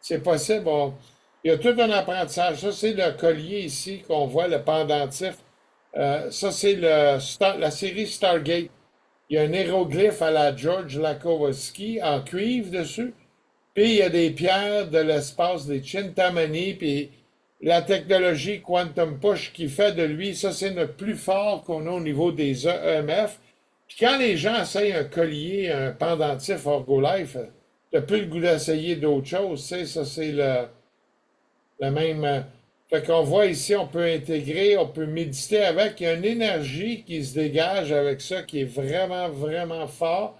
c'est possible. Il y a tout un apprentissage. Ça, c'est le collier ici qu'on voit, le pendentif. Ça, c'est la série Stargate. Il y a un hiéroglyphe à la George Lakowski en cuivre dessus. Puis il y a des pierres de l'espace, des Chintamani, puis la technologie Quantum Push qui fait de lui, ça c'est le plus fort qu'on a au niveau des EMF. Puis quand les gens essayent un collier, un pendentif Orgolife, t'as plus le goût d'essayer d'autres choses, tu sais, ça c'est le même. Fait qu'on voit ici, on peut intégrer, on peut méditer avec. Il y a une énergie qui se dégage avec ça qui est vraiment, vraiment fort.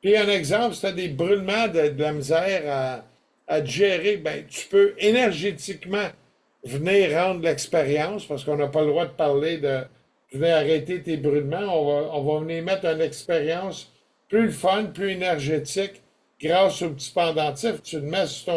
Puis un exemple, si tu as des brûlements de la misère à gérer, ben, tu peux énergétiquement venir rendre l'expérience, parce qu'on n'a pas le droit de parler de venir arrêter tes brûlements. On va venir mettre une expérience plus le fun, plus énergétique, grâce au petit pendentif. Tu le mets sur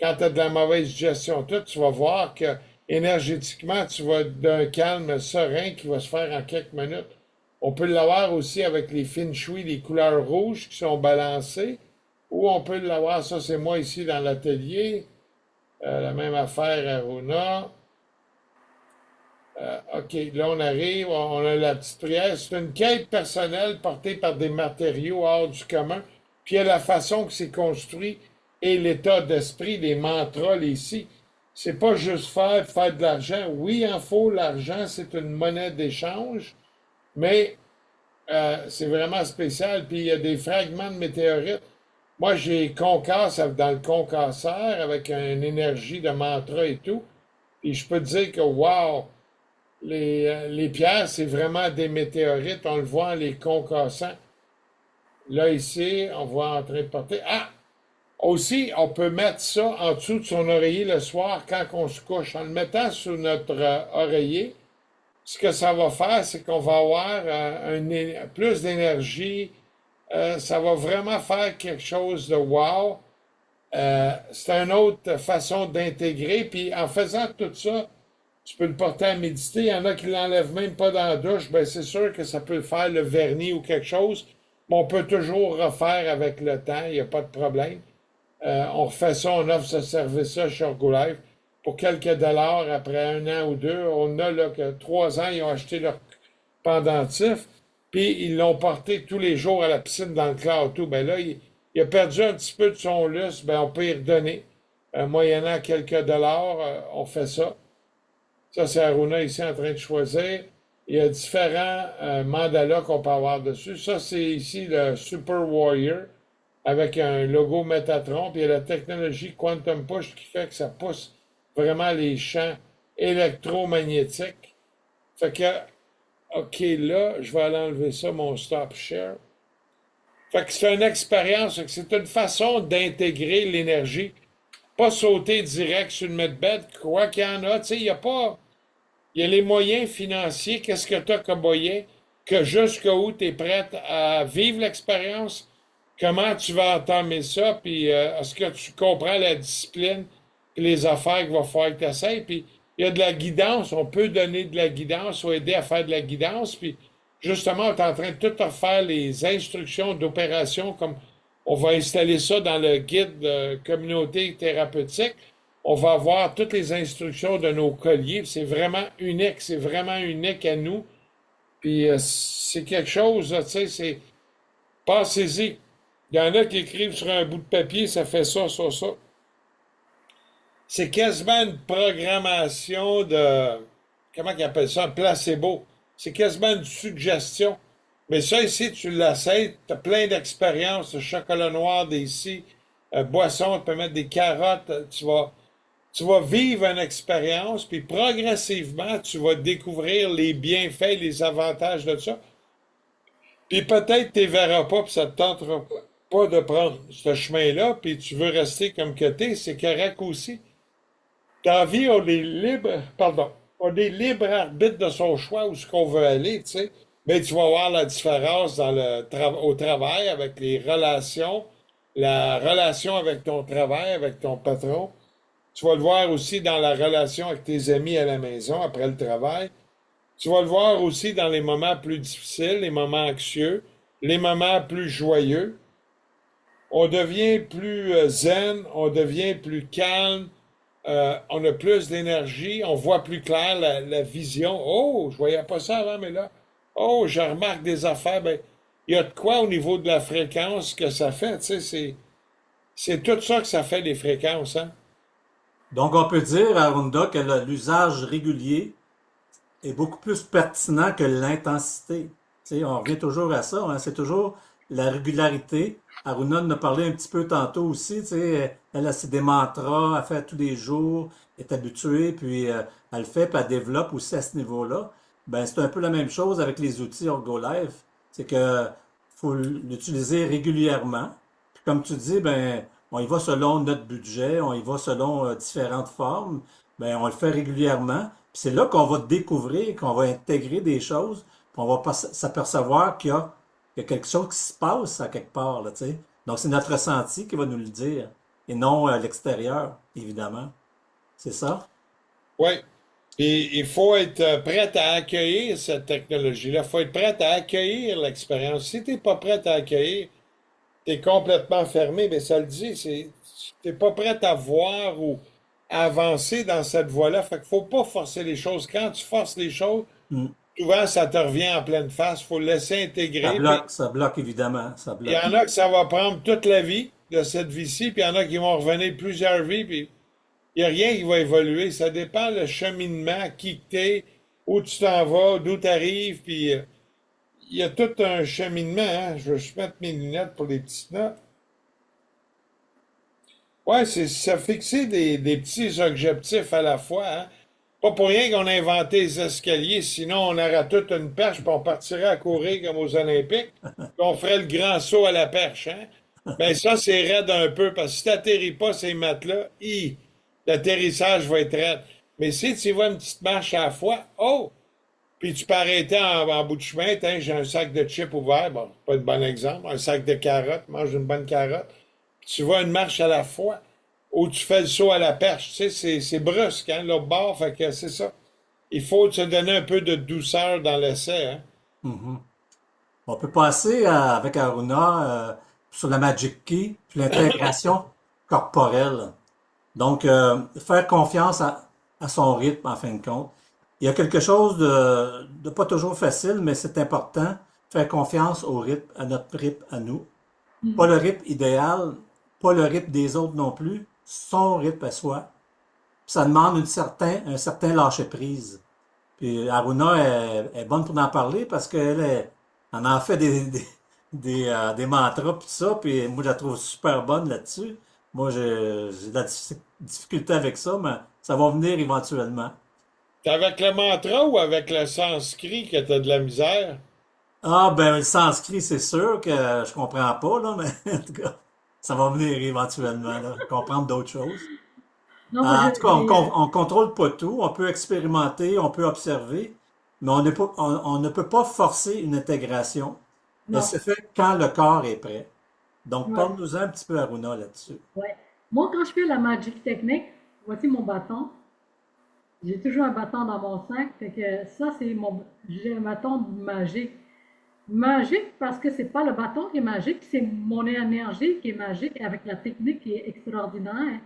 quand tu as de la mauvaise gestion, tout, tu vas voir que énergétiquement, tu vas d'un calme serein qui va se faire en quelques minutes. On peut l'avoir aussi avec les feng shui, les couleurs rouges qui sont balancées. Ou on peut l'avoir, ça c'est moi ici dans l'atelier. La même affaire à Runa. OK, là on arrive, on a la petite prière. C'est une quête personnelle portée par des matériaux hors du commun. Puis il y a la façon que c'est construit et l'état d'esprit, les mantras, les si. C'est pas juste faire de l'argent. Oui, il en faut, l'argent, c'est une monnaie d'échange, mais C'est vraiment spécial. Puis il y a des fragments de météorites. Moi, j'ai concasse dans le concasseur avec une énergie de mantra et tout. Et je peux te dire que, wow, les pierres, c'est vraiment des météorites. On le voit en les concassant. Là, ici, on voit en train de porter. Ah! Aussi, on peut mettre ça en dessous de son oreiller le soir quand on se couche. En le mettant sous notre oreiller, ce que ça va faire, c'est qu'on va avoir plus d'énergie. Ça va vraiment faire quelque chose de wow. C'est une autre façon d'intégrer. Puis en faisant tout ça, tu peux le porter à méditer. Il y en a qui l'enlèvent même pas dans la douche. Ben, c'est sûr que ça peut faire le vernis ou quelque chose. Mais on peut toujours refaire avec le temps. Il n'y a pas de problème. On refait ça, on offre ce service-là chez Herbalife pour quelques dollars après un an ou deux. On a là que 3 ans, ils ont acheté leur pendentif, puis ils l'ont porté tous les jours à la piscine dans le cloud tout. Ben là, il a perdu un petit peu de son lustre, ben on peut y redonner. Moyennant quelques dollars, on fait ça. Ça, c'est Aruna ici en train de choisir. Il y a différents mandalas qu'on peut avoir dessus. Ça, c'est ici le Super Warrior avec un logo Metatron, puis il y a la technologie Quantum Push qui fait que ça pousse vraiment les champs électromagnétiques. Fait que, OK, là, je vais aller enlever ça, mon stop share. Fait que c'est une expérience, c'est une façon d'intégrer l'énergie. Pas sauter direct sur le medbed, quoi qu'il y en a. Tu sais, il y a pas. Il y a les moyens financiers. Qu'est-ce que tu as comme moyen? Que jusqu'où tu es prête à vivre l'expérience? Comment tu vas entamer ça? Puis est-ce que tu comprends la discipline et les affaires qu'il va falloir que tu essaies? Puis il y a de la guidance. On peut donner de la guidance ou aider à faire de la guidance. Puis justement, on est en train de tout refaire les instructions d'opération comme on va installer ça dans le guide de communauté thérapeutique. On va avoir toutes les instructions de nos colliers. C'est vraiment unique. C'est vraiment unique à nous. Puis c'est quelque chose, tu sais, c'est... Pensez-y. Il y en a qui écrivent sur un bout de papier, ça fait ça, ça, ça. C'est quasiment une programmation de... Comment ils appellent ça? Un placebo. C'est quasiment une suggestion. Mais ça, ici, tu l'essayes, tu as plein d'expériences, chocolat noir d'ici, boisson, tu peux mettre des carottes, tu vas vivre une expérience, puis progressivement, tu vas découvrir les bienfaits, les avantages de ça. Puis peut-être tu ne verras pas, puis ça ne te tentera pas de prendre ce chemin-là, puis tu veux rester comme que t'es, c'est correct aussi. Dans la vie, on est libre, pardon, on est libre arbitre de son choix où ce qu'on veut aller, tu sais. Mais tu vas voir la différence au travail avec les relations, la relation avec ton travail, avec ton patron. Tu vas le voir aussi dans la relation avec tes amis à la maison après le travail. Tu vas le voir aussi dans les moments plus difficiles, les moments anxieux, les moments plus joyeux. On devient plus zen, on devient plus calme, on a plus d'énergie, on voit plus clair la vision. Oh, je voyais pas ça avant, mais là, oh, je remarque des affaires. Ben, il y a de quoi au niveau de la fréquence que ça fait, tu sais, c'est tout ça que ça fait les fréquences, hein? Donc, on peut dire, Arunda, que l'usage régulier est beaucoup plus pertinent que l'intensité. Tu sais, on revient toujours à ça, hein, c'est toujours la régularité. Aruna en a parlé un petit peu tantôt aussi, tu sais, elle a ses des mantras, elle fait tous les jours, est habituée, puis elle le fait, puis elle développe aussi à ce niveau-là. Ben, c'est un peu la même chose avec les outils Orgolife. C'est que faut l'utiliser régulièrement. Puis comme tu dis, ben, on y va selon notre budget, on y va selon différentes formes. Ben, on le fait régulièrement. Puis c'est là qu'on va découvrir, qu'on va intégrer des choses, puis on va pas s'apercevoir qu'il y a quelque chose qui se passe à quelque part, là, tu sais. Donc c'est notre ressenti qui va nous le dire, et non l'extérieur, évidemment. C'est ça? Oui. Puis il faut être prêt à accueillir cette technologie-là. Il faut être prêt à accueillir l'expérience. Si tu n'es pas prêt à accueillir, tu es complètement fermé. Mais ça le dit, tu n'es pas prêt à voir ou à avancer dans cette voie-là. Fait qu'il faut pas forcer les choses. Quand tu forces les choses, Hmm. souvent ça te revient en pleine face. Il faut le laisser intégrer. Puis Ça bloque évidemment, ça il y bloque. en a que ça va prendre toute la vie de cette vie-ci, puis il y en a qui vont revenir plusieurs vies, puis il n'y a rien qui va évoluer. Ça dépend le cheminement, qui que t'es, où tu t'en vas, d'où tu arrives, puis il il y a tout un cheminement, hein. Je vais juste mettre mes lunettes pour les petites notes. Ouais, c'est ça fixer des petits objectifs à la fois, hein. Pas pour rien qu'on a inventé les escaliers, sinon on aurait toute une perche, puis on partirait à courir comme aux Olympiques, puis on ferait le grand saut à la perche, hein. Ben ça, c'est raide un peu, parce que si t'atterris pas ces matelas, l'atterrissage va être raide. Mais si tu vois une petite marche à la fois, oh! Puis tu peux arrêter en bout de chemin, tiens, j'ai un sac de chips ouvert, bon, pas de bon exemple, un sac de carottes, mange une bonne carotte. Tu vois une marche à la fois, ou tu fais le saut à la perche, tu sais, c'est brusque, hein, l'autre bord, fait que c'est ça. Il faut se donner un peu de douceur dans l'essai, hein. Mhm. On peut passer avec Aruna sur la Magic Key, puis l'intégration corporelle. Donc, faire confiance à son rythme, en fin de compte. Il y a quelque chose de pas toujours facile, mais c'est important. Faire confiance au rythme, à notre rythme, à nous. Pas le rythme idéal, pas le rythme des autres non plus, son rythme à soi. Ça demande un certain lâcher-prise. Puis Aruna est bonne pour en parler parce en a fait des mantras pis tout ça, puis moi je la trouve super bonne là-dessus. Moi j'ai de la difficulté avec ça, mais ça va venir éventuellement. T'es avec le mantra ou avec le sanskrit que t'as de la misère? Ah ben le sanskrit, c'est sûr que je comprends pas, là, mais en tout cas, ça va venir éventuellement, là, comprendre d'autres choses. Non, moi, En tout cas, on contrôle pas tout, on peut expérimenter, on peut observer, mais on ne peut pas forcer une intégration. Elle non, se fait quand le corps est prêt. Donc, ouais, parle-nous un petit peu, Aruna, là-dessus. ouais. Moi, quand je fais la Magic Technique, voici mon bâton. J'ai toujours un bâton dans mon sac, fait que ça, j'ai un bâton magique. Magique parce que c'est pas le bâton qui est magique, c'est mon énergie qui est magique avec la technique qui est extraordinaire.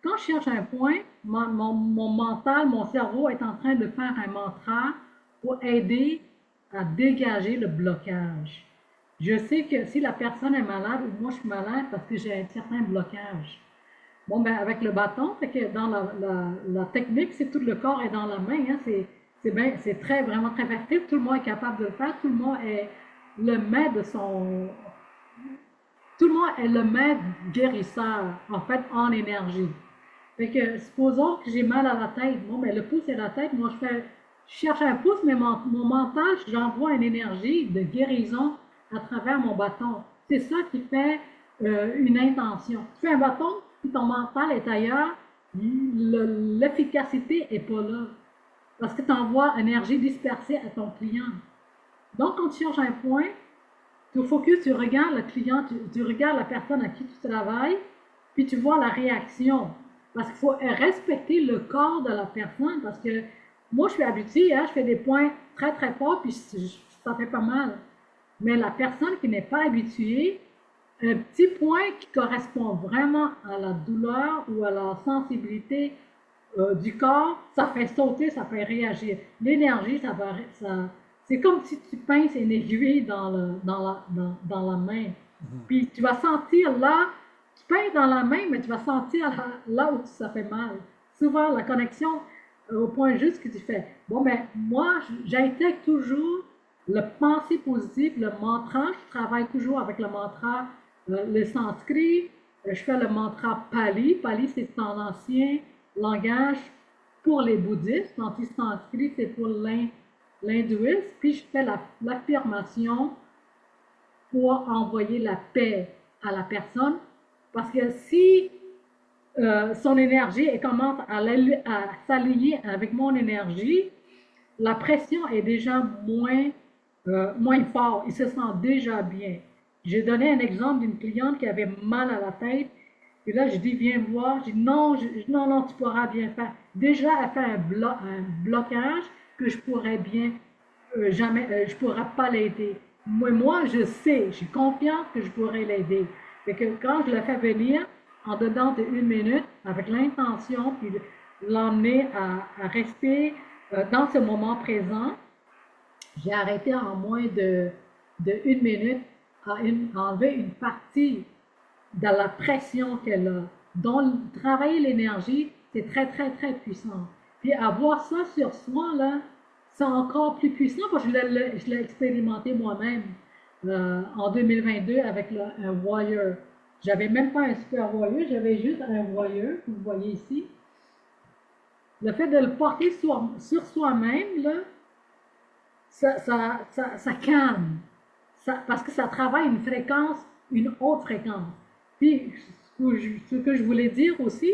Quand je cherche un point, mon mental, mon cerveau est en train de faire un mantra pour aider à dégager le blocage. Je sais que si la personne est malade ou moi je suis malade parce que j'ai un certain blocage. Bon, ben avec le bâton, fait que dans la technique, c'est tout le corps est dans la main. Hein, c'est très, vraiment très facile. Tout le monde est capable de le faire. Tout le monde est le maître de son. Tout le monde est le maître guérisseur, en fait, en énergie. Fait que, supposons que j'ai mal à la tête. Bon, ben, le pouce et la tête, moi, je cherche un pouce, mais mon mental, j'envoie une énergie de guérison à travers mon bâton. C'est ça qui fait une intention. Tu fais un bâton, puis ton mental est ailleurs, l'efficacité n'est pas là. Parce que tu envoies une énergie dispersée à ton client. Donc, quand tu cherches un point, tu focus, tu regardes le client, tu regardes la personne à qui tu travailles, puis tu vois la réaction. Parce qu'il faut respecter le corps de la personne, parce que moi, je suis habituée, hein, je fais des points très, très forts, puis ça fait pas mal. Mais la personne qui n'est pas habituée, un petit point qui correspond vraiment à la douleur ou à la sensibilité du corps, ça fait sauter, ça fait réagir. L'énergie, c'est comme si tu pinces une aiguille dans la main. Puis tu vas sentir là, tu pinces dans la main, mais tu vas sentir là où ça fait mal. Souvent, la connexion au point juste que tu fais. Bon, ben, moi, j'intègre toujours le pensée positif, le mantra. Je travaille toujours avec le mantra, le sanskrit. Je fais le mantra Pali. Pali, c'est un ancien langage pour les bouddhistes, tandis que sanskrit, c'est pour l'hindouisme. Puis je fais l'affirmation pour envoyer la paix à la personne. Parce que si son énergie commence à s'allier avec mon énergie, la pression est déjà moins forte. Il se sent déjà bien. J'ai donné un exemple d'une cliente qui avait mal à la tête. Et là, je dis, viens voir. Je dis, non, non, tu pourras bien faire. Déjà, elle fait un blocage que je pourrais bien, jamais, je pourrais pas l'aider. Moi, je sais, j'ai confiance que je pourrais l'aider. Fait que quand je la fais venir, en dedans de 1 minute, avec l'intention, puis l'emmener à rester dans ce moment présent, j'ai arrêté en moins de 1 minute à enlever une partie de la pression qu'elle a. Donc, travailler l'énergie, c'est très, très, très puissant. Puis avoir ça sur soi, là, c'est encore plus puissant parce que je l'ai expérimenté moi-même en 2022 avec un Wire. J'avais même pas un super Wire, j'avais juste un Wire, que vous voyez ici. Le fait de le porter sur soi-même, là, ça calme. Parce que ça travaille une fréquence, une haute fréquence. Puis, ce que je voulais dire aussi,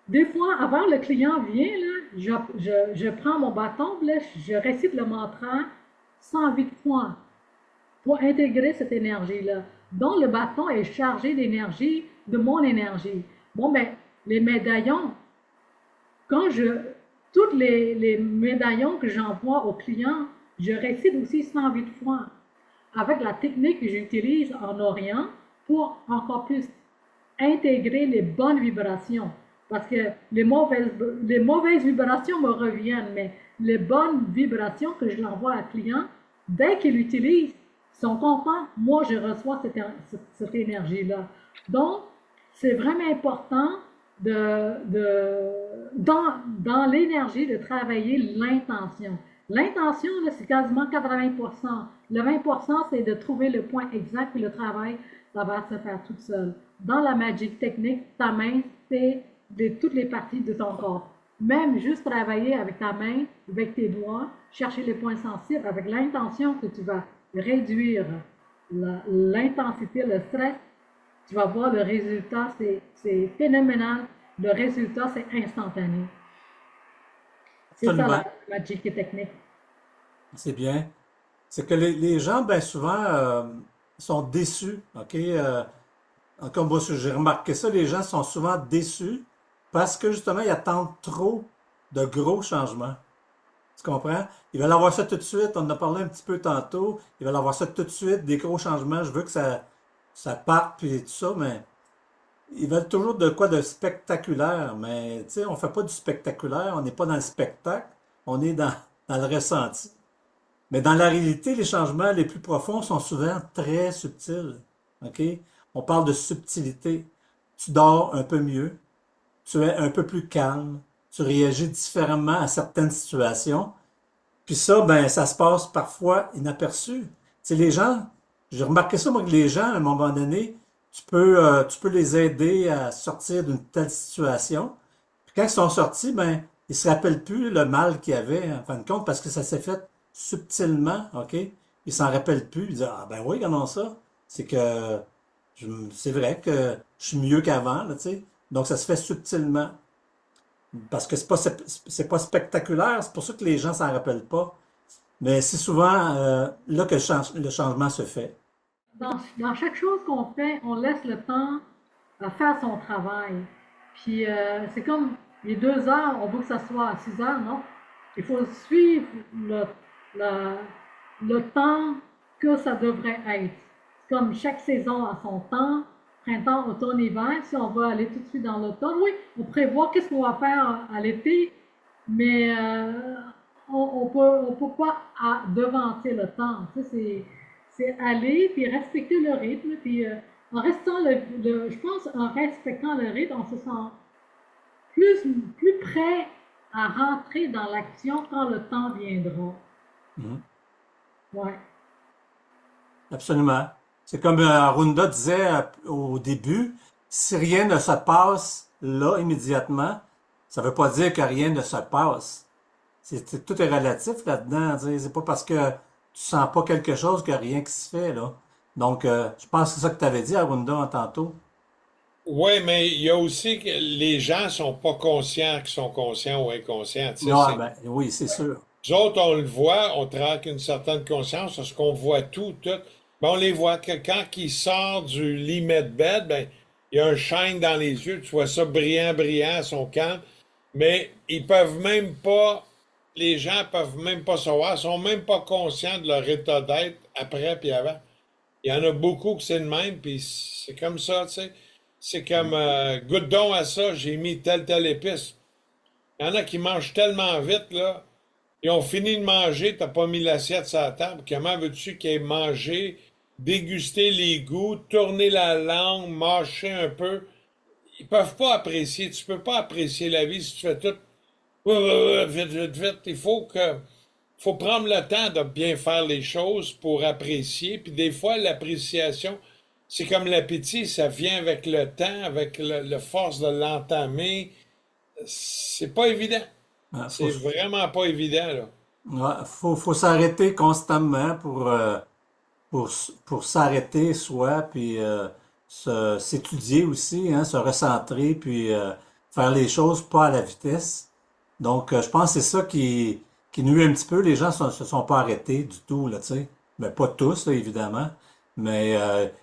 des fois, avant le client vient, là, je prends mon bâton, là, je récite le mantra 108 fois pour intégrer cette énergie-là. Donc, le bâton est chargé d'énergie, de mon énergie. Bon, ben, les médaillons, quand tous les médaillons que j'envoie aux clients, je récite aussi 108 fois avec la technique que j'utilise en Orient pour encore plus intégrer les bonnes vibrations. Parce que les mauvaises vibrations me reviennent, mais les bonnes vibrations que je l'envoie à client, dès qu'il l'utilise, ils sont contents. Moi, je reçois cette énergie-là. Donc, c'est vraiment important dans l'énergie de travailler l'intention. L'intention, c'est quasiment 80%. Le 20%, c'est de trouver le point exact, et le travail, ça va se faire tout seul. Dans la magie technique, ta main, c'est toutes les parties de ton corps. Même juste travailler avec ta main, avec tes doigts, chercher les points sensibles, avec l'intention que tu vas réduire l'intensité, le stress, tu vas voir le résultat, c'est phénoménal. Le résultat, c'est instantané. C'est ça Absolument. la magie technique. C'est bien. C'est que les gens, bien souvent, sont déçus. OK? Comme moi, j'ai remarqué ça, les gens sont souvent déçus parce que justement, ils attendent trop de gros changements. Tu comprends? Ils veulent avoir ça tout de suite. On en a parlé un petit peu tantôt. Ils veulent avoir ça tout de suite, des gros changements. Je veux que ça parte, puis tout ça, mais ils veulent toujours de quoi de spectaculaire. Mais, tu sais, on fait pas du spectaculaire. On n'est pas dans le spectacle. On est dans le ressenti. Mais dans la réalité, les changements les plus profonds sont souvent très subtils. OK? On parle de subtilité. Tu dors un peu mieux. Tu es un peu plus calme. Tu réagis différemment à certaines situations. Puis ça, ben, ça se passe parfois inaperçu. Tu sais, les gens, j'ai remarqué ça, moi, que les gens, à un moment donné, tu peux les aider à sortir d'une telle situation. Puis quand ils sont sortis, ben, ils se rappellent plus le mal qu'il y avait, en fin de compte, parce que ça s'est fait subtilement, OK? Ils s'en rappellent plus. Ils disent, ah ben oui, regardons ça. C'est que, c'est vrai que je suis mieux qu'avant, là, tu sais. Donc ça se fait subtilement. Parce que c'est pas spectaculaire, c'est pour ça que les gens s'en rappellent pas. Mais c'est souvent là que le changement se fait. Dans chaque chose qu'on fait, on laisse le temps faire son travail. Puis c'est comme les 2 heures, on veut que ça soit à 6 heures, non? Il faut suivre le, le temps que ça devrait être. Comme chaque saison a son temps, printemps, automne, hiver. Si on veut aller tout de suite dans l'automne, oui, on prévoit qu'est-ce qu'on va faire à l'été, mais on peut pas devancer le temps. Tu sais, c'est aller puis respecter le rythme. Puis en restant je pense en respectant le rythme, on se sent plus, plus prêt à rentrer dans l'action quand le temps viendra. Mhm. Ouais. Absolument. C'est comme Arunda disait au début, si rien ne se passe là immédiatement, ça veut pas dire que rien ne se passe. Tout est relatif là-dedans. Tu sais. C'est pas parce que tu sens pas quelque chose qu'il y a rien qui se fait là. Donc, je pense que c'est ça que tu avais dit, Arunda, tantôt. Oui, mais il y a aussi que les gens sont pas conscients qu'ils sont conscients ou inconscients. Tu sais, Non, ben oui, c'est sûr. nous autres, on le voit, on travaille avec une certaine conscience parce qu'on voit tout. Ben, on les voit que quand ils sortent du lit de bed, ben, il y a un shine dans les yeux, tu vois ça brillant, ils sont calmes, mais ils peuvent même pas, les gens peuvent même pas savoir, ils sont même pas conscients de leur état d'être après puis avant. Il y en a beaucoup que c'est le même, puis c'est comme ça, tu sais. C'est comme, goûte donc à ça, j'ai mis telle épice. Il y en a qui mangent tellement vite, là. Ils ont fini de manger, t'as pas mis l'assiette sur la table. Comment veux-tu qu'ils aient mangé, déguster les goûts, tourner la langue, mâcher un peu? Ils peuvent pas apprécier. Tu peux pas apprécier la vie si tu fais tout Ouais, ouais, ouais, vite, vite, vite. Faut prendre le temps de bien faire les choses pour apprécier. Puis des fois, l'appréciation, c'est comme l'appétit, ça vient avec le temps, avec le force de l'entamer. C'est pas évident. Euh, faut, C'est vraiment pas évident, là. ouais, faut s'arrêter constamment pour s'arrêter soi, puis s'étudier aussi, hein, se recentrer, puis faire les choses pas à la vitesse. Donc, je pense que c'est ça qui nuit un petit peu. Les gens se sont pas arrêtés du tout, là, tu sais. Mais pas tous, là, évidemment. Mais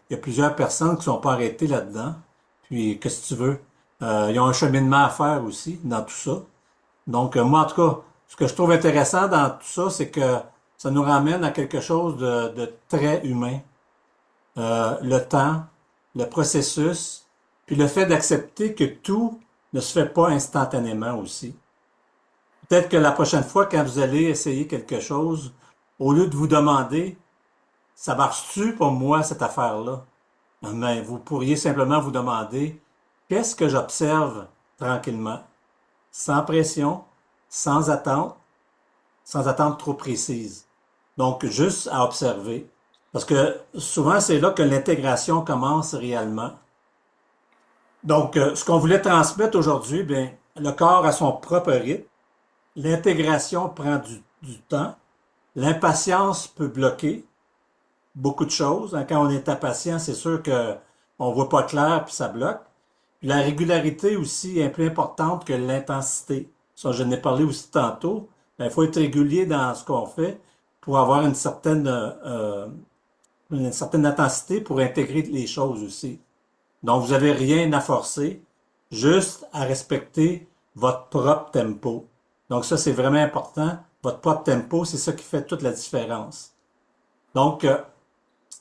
il y a plusieurs personnes qui sont pas arrêtées là-dedans. Puis, qu'est-ce que tu veux? Ils ont un cheminement à faire aussi dans tout ça. Donc, moi, en tout cas, ce que je trouve intéressant dans tout ça, c'est que ça nous ramène à quelque chose de très humain. Le temps, le processus, puis le fait d'accepter que tout ne se fait pas instantanément aussi. Peut-être que la prochaine fois, quand vous allez essayer quelque chose, au lieu de vous demander, ça marche-tu pour moi, cette affaire-là? Mais vous pourriez simplement vous demander, qu'est-ce que j'observe tranquillement, sans pression, sans attente, sans attente trop précise. Donc, juste à observer. Parce que souvent, c'est là que l'intégration commence réellement. Donc, ce qu'on voulait transmettre aujourd'hui, bien, le corps a son propre rythme. L'intégration prend du temps. L'impatience peut bloquer beaucoup de choses, hein. Quand on est impatient, c'est sûr que on voit pas clair puis ça bloque. Puis la régularité aussi est plus importante que l'intensité. Ça, je n'ai parlé aussi tantôt. Il faut être régulier dans ce qu'on fait pour avoir une certaine intensité pour intégrer les choses aussi. Donc, vous n'avez rien à forcer, juste à respecter votre propre tempo. Donc, ça, c'est vraiment important. Votre propre tempo, c'est ça qui fait toute la différence. Donc,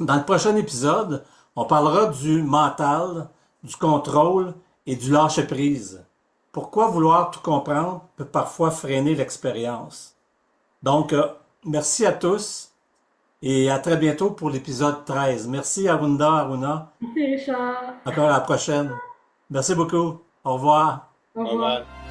dans le prochain épisode, on parlera du mental, du contrôle et du lâcher-prise. Pourquoi vouloir tout comprendre peut parfois freiner l'expérience. Donc, merci à tous et à très bientôt pour l'épisode 13. Merci Aruna. Merci Richard. Encore à la prochaine. Merci beaucoup. Au revoir. Au Bye revoir. bye.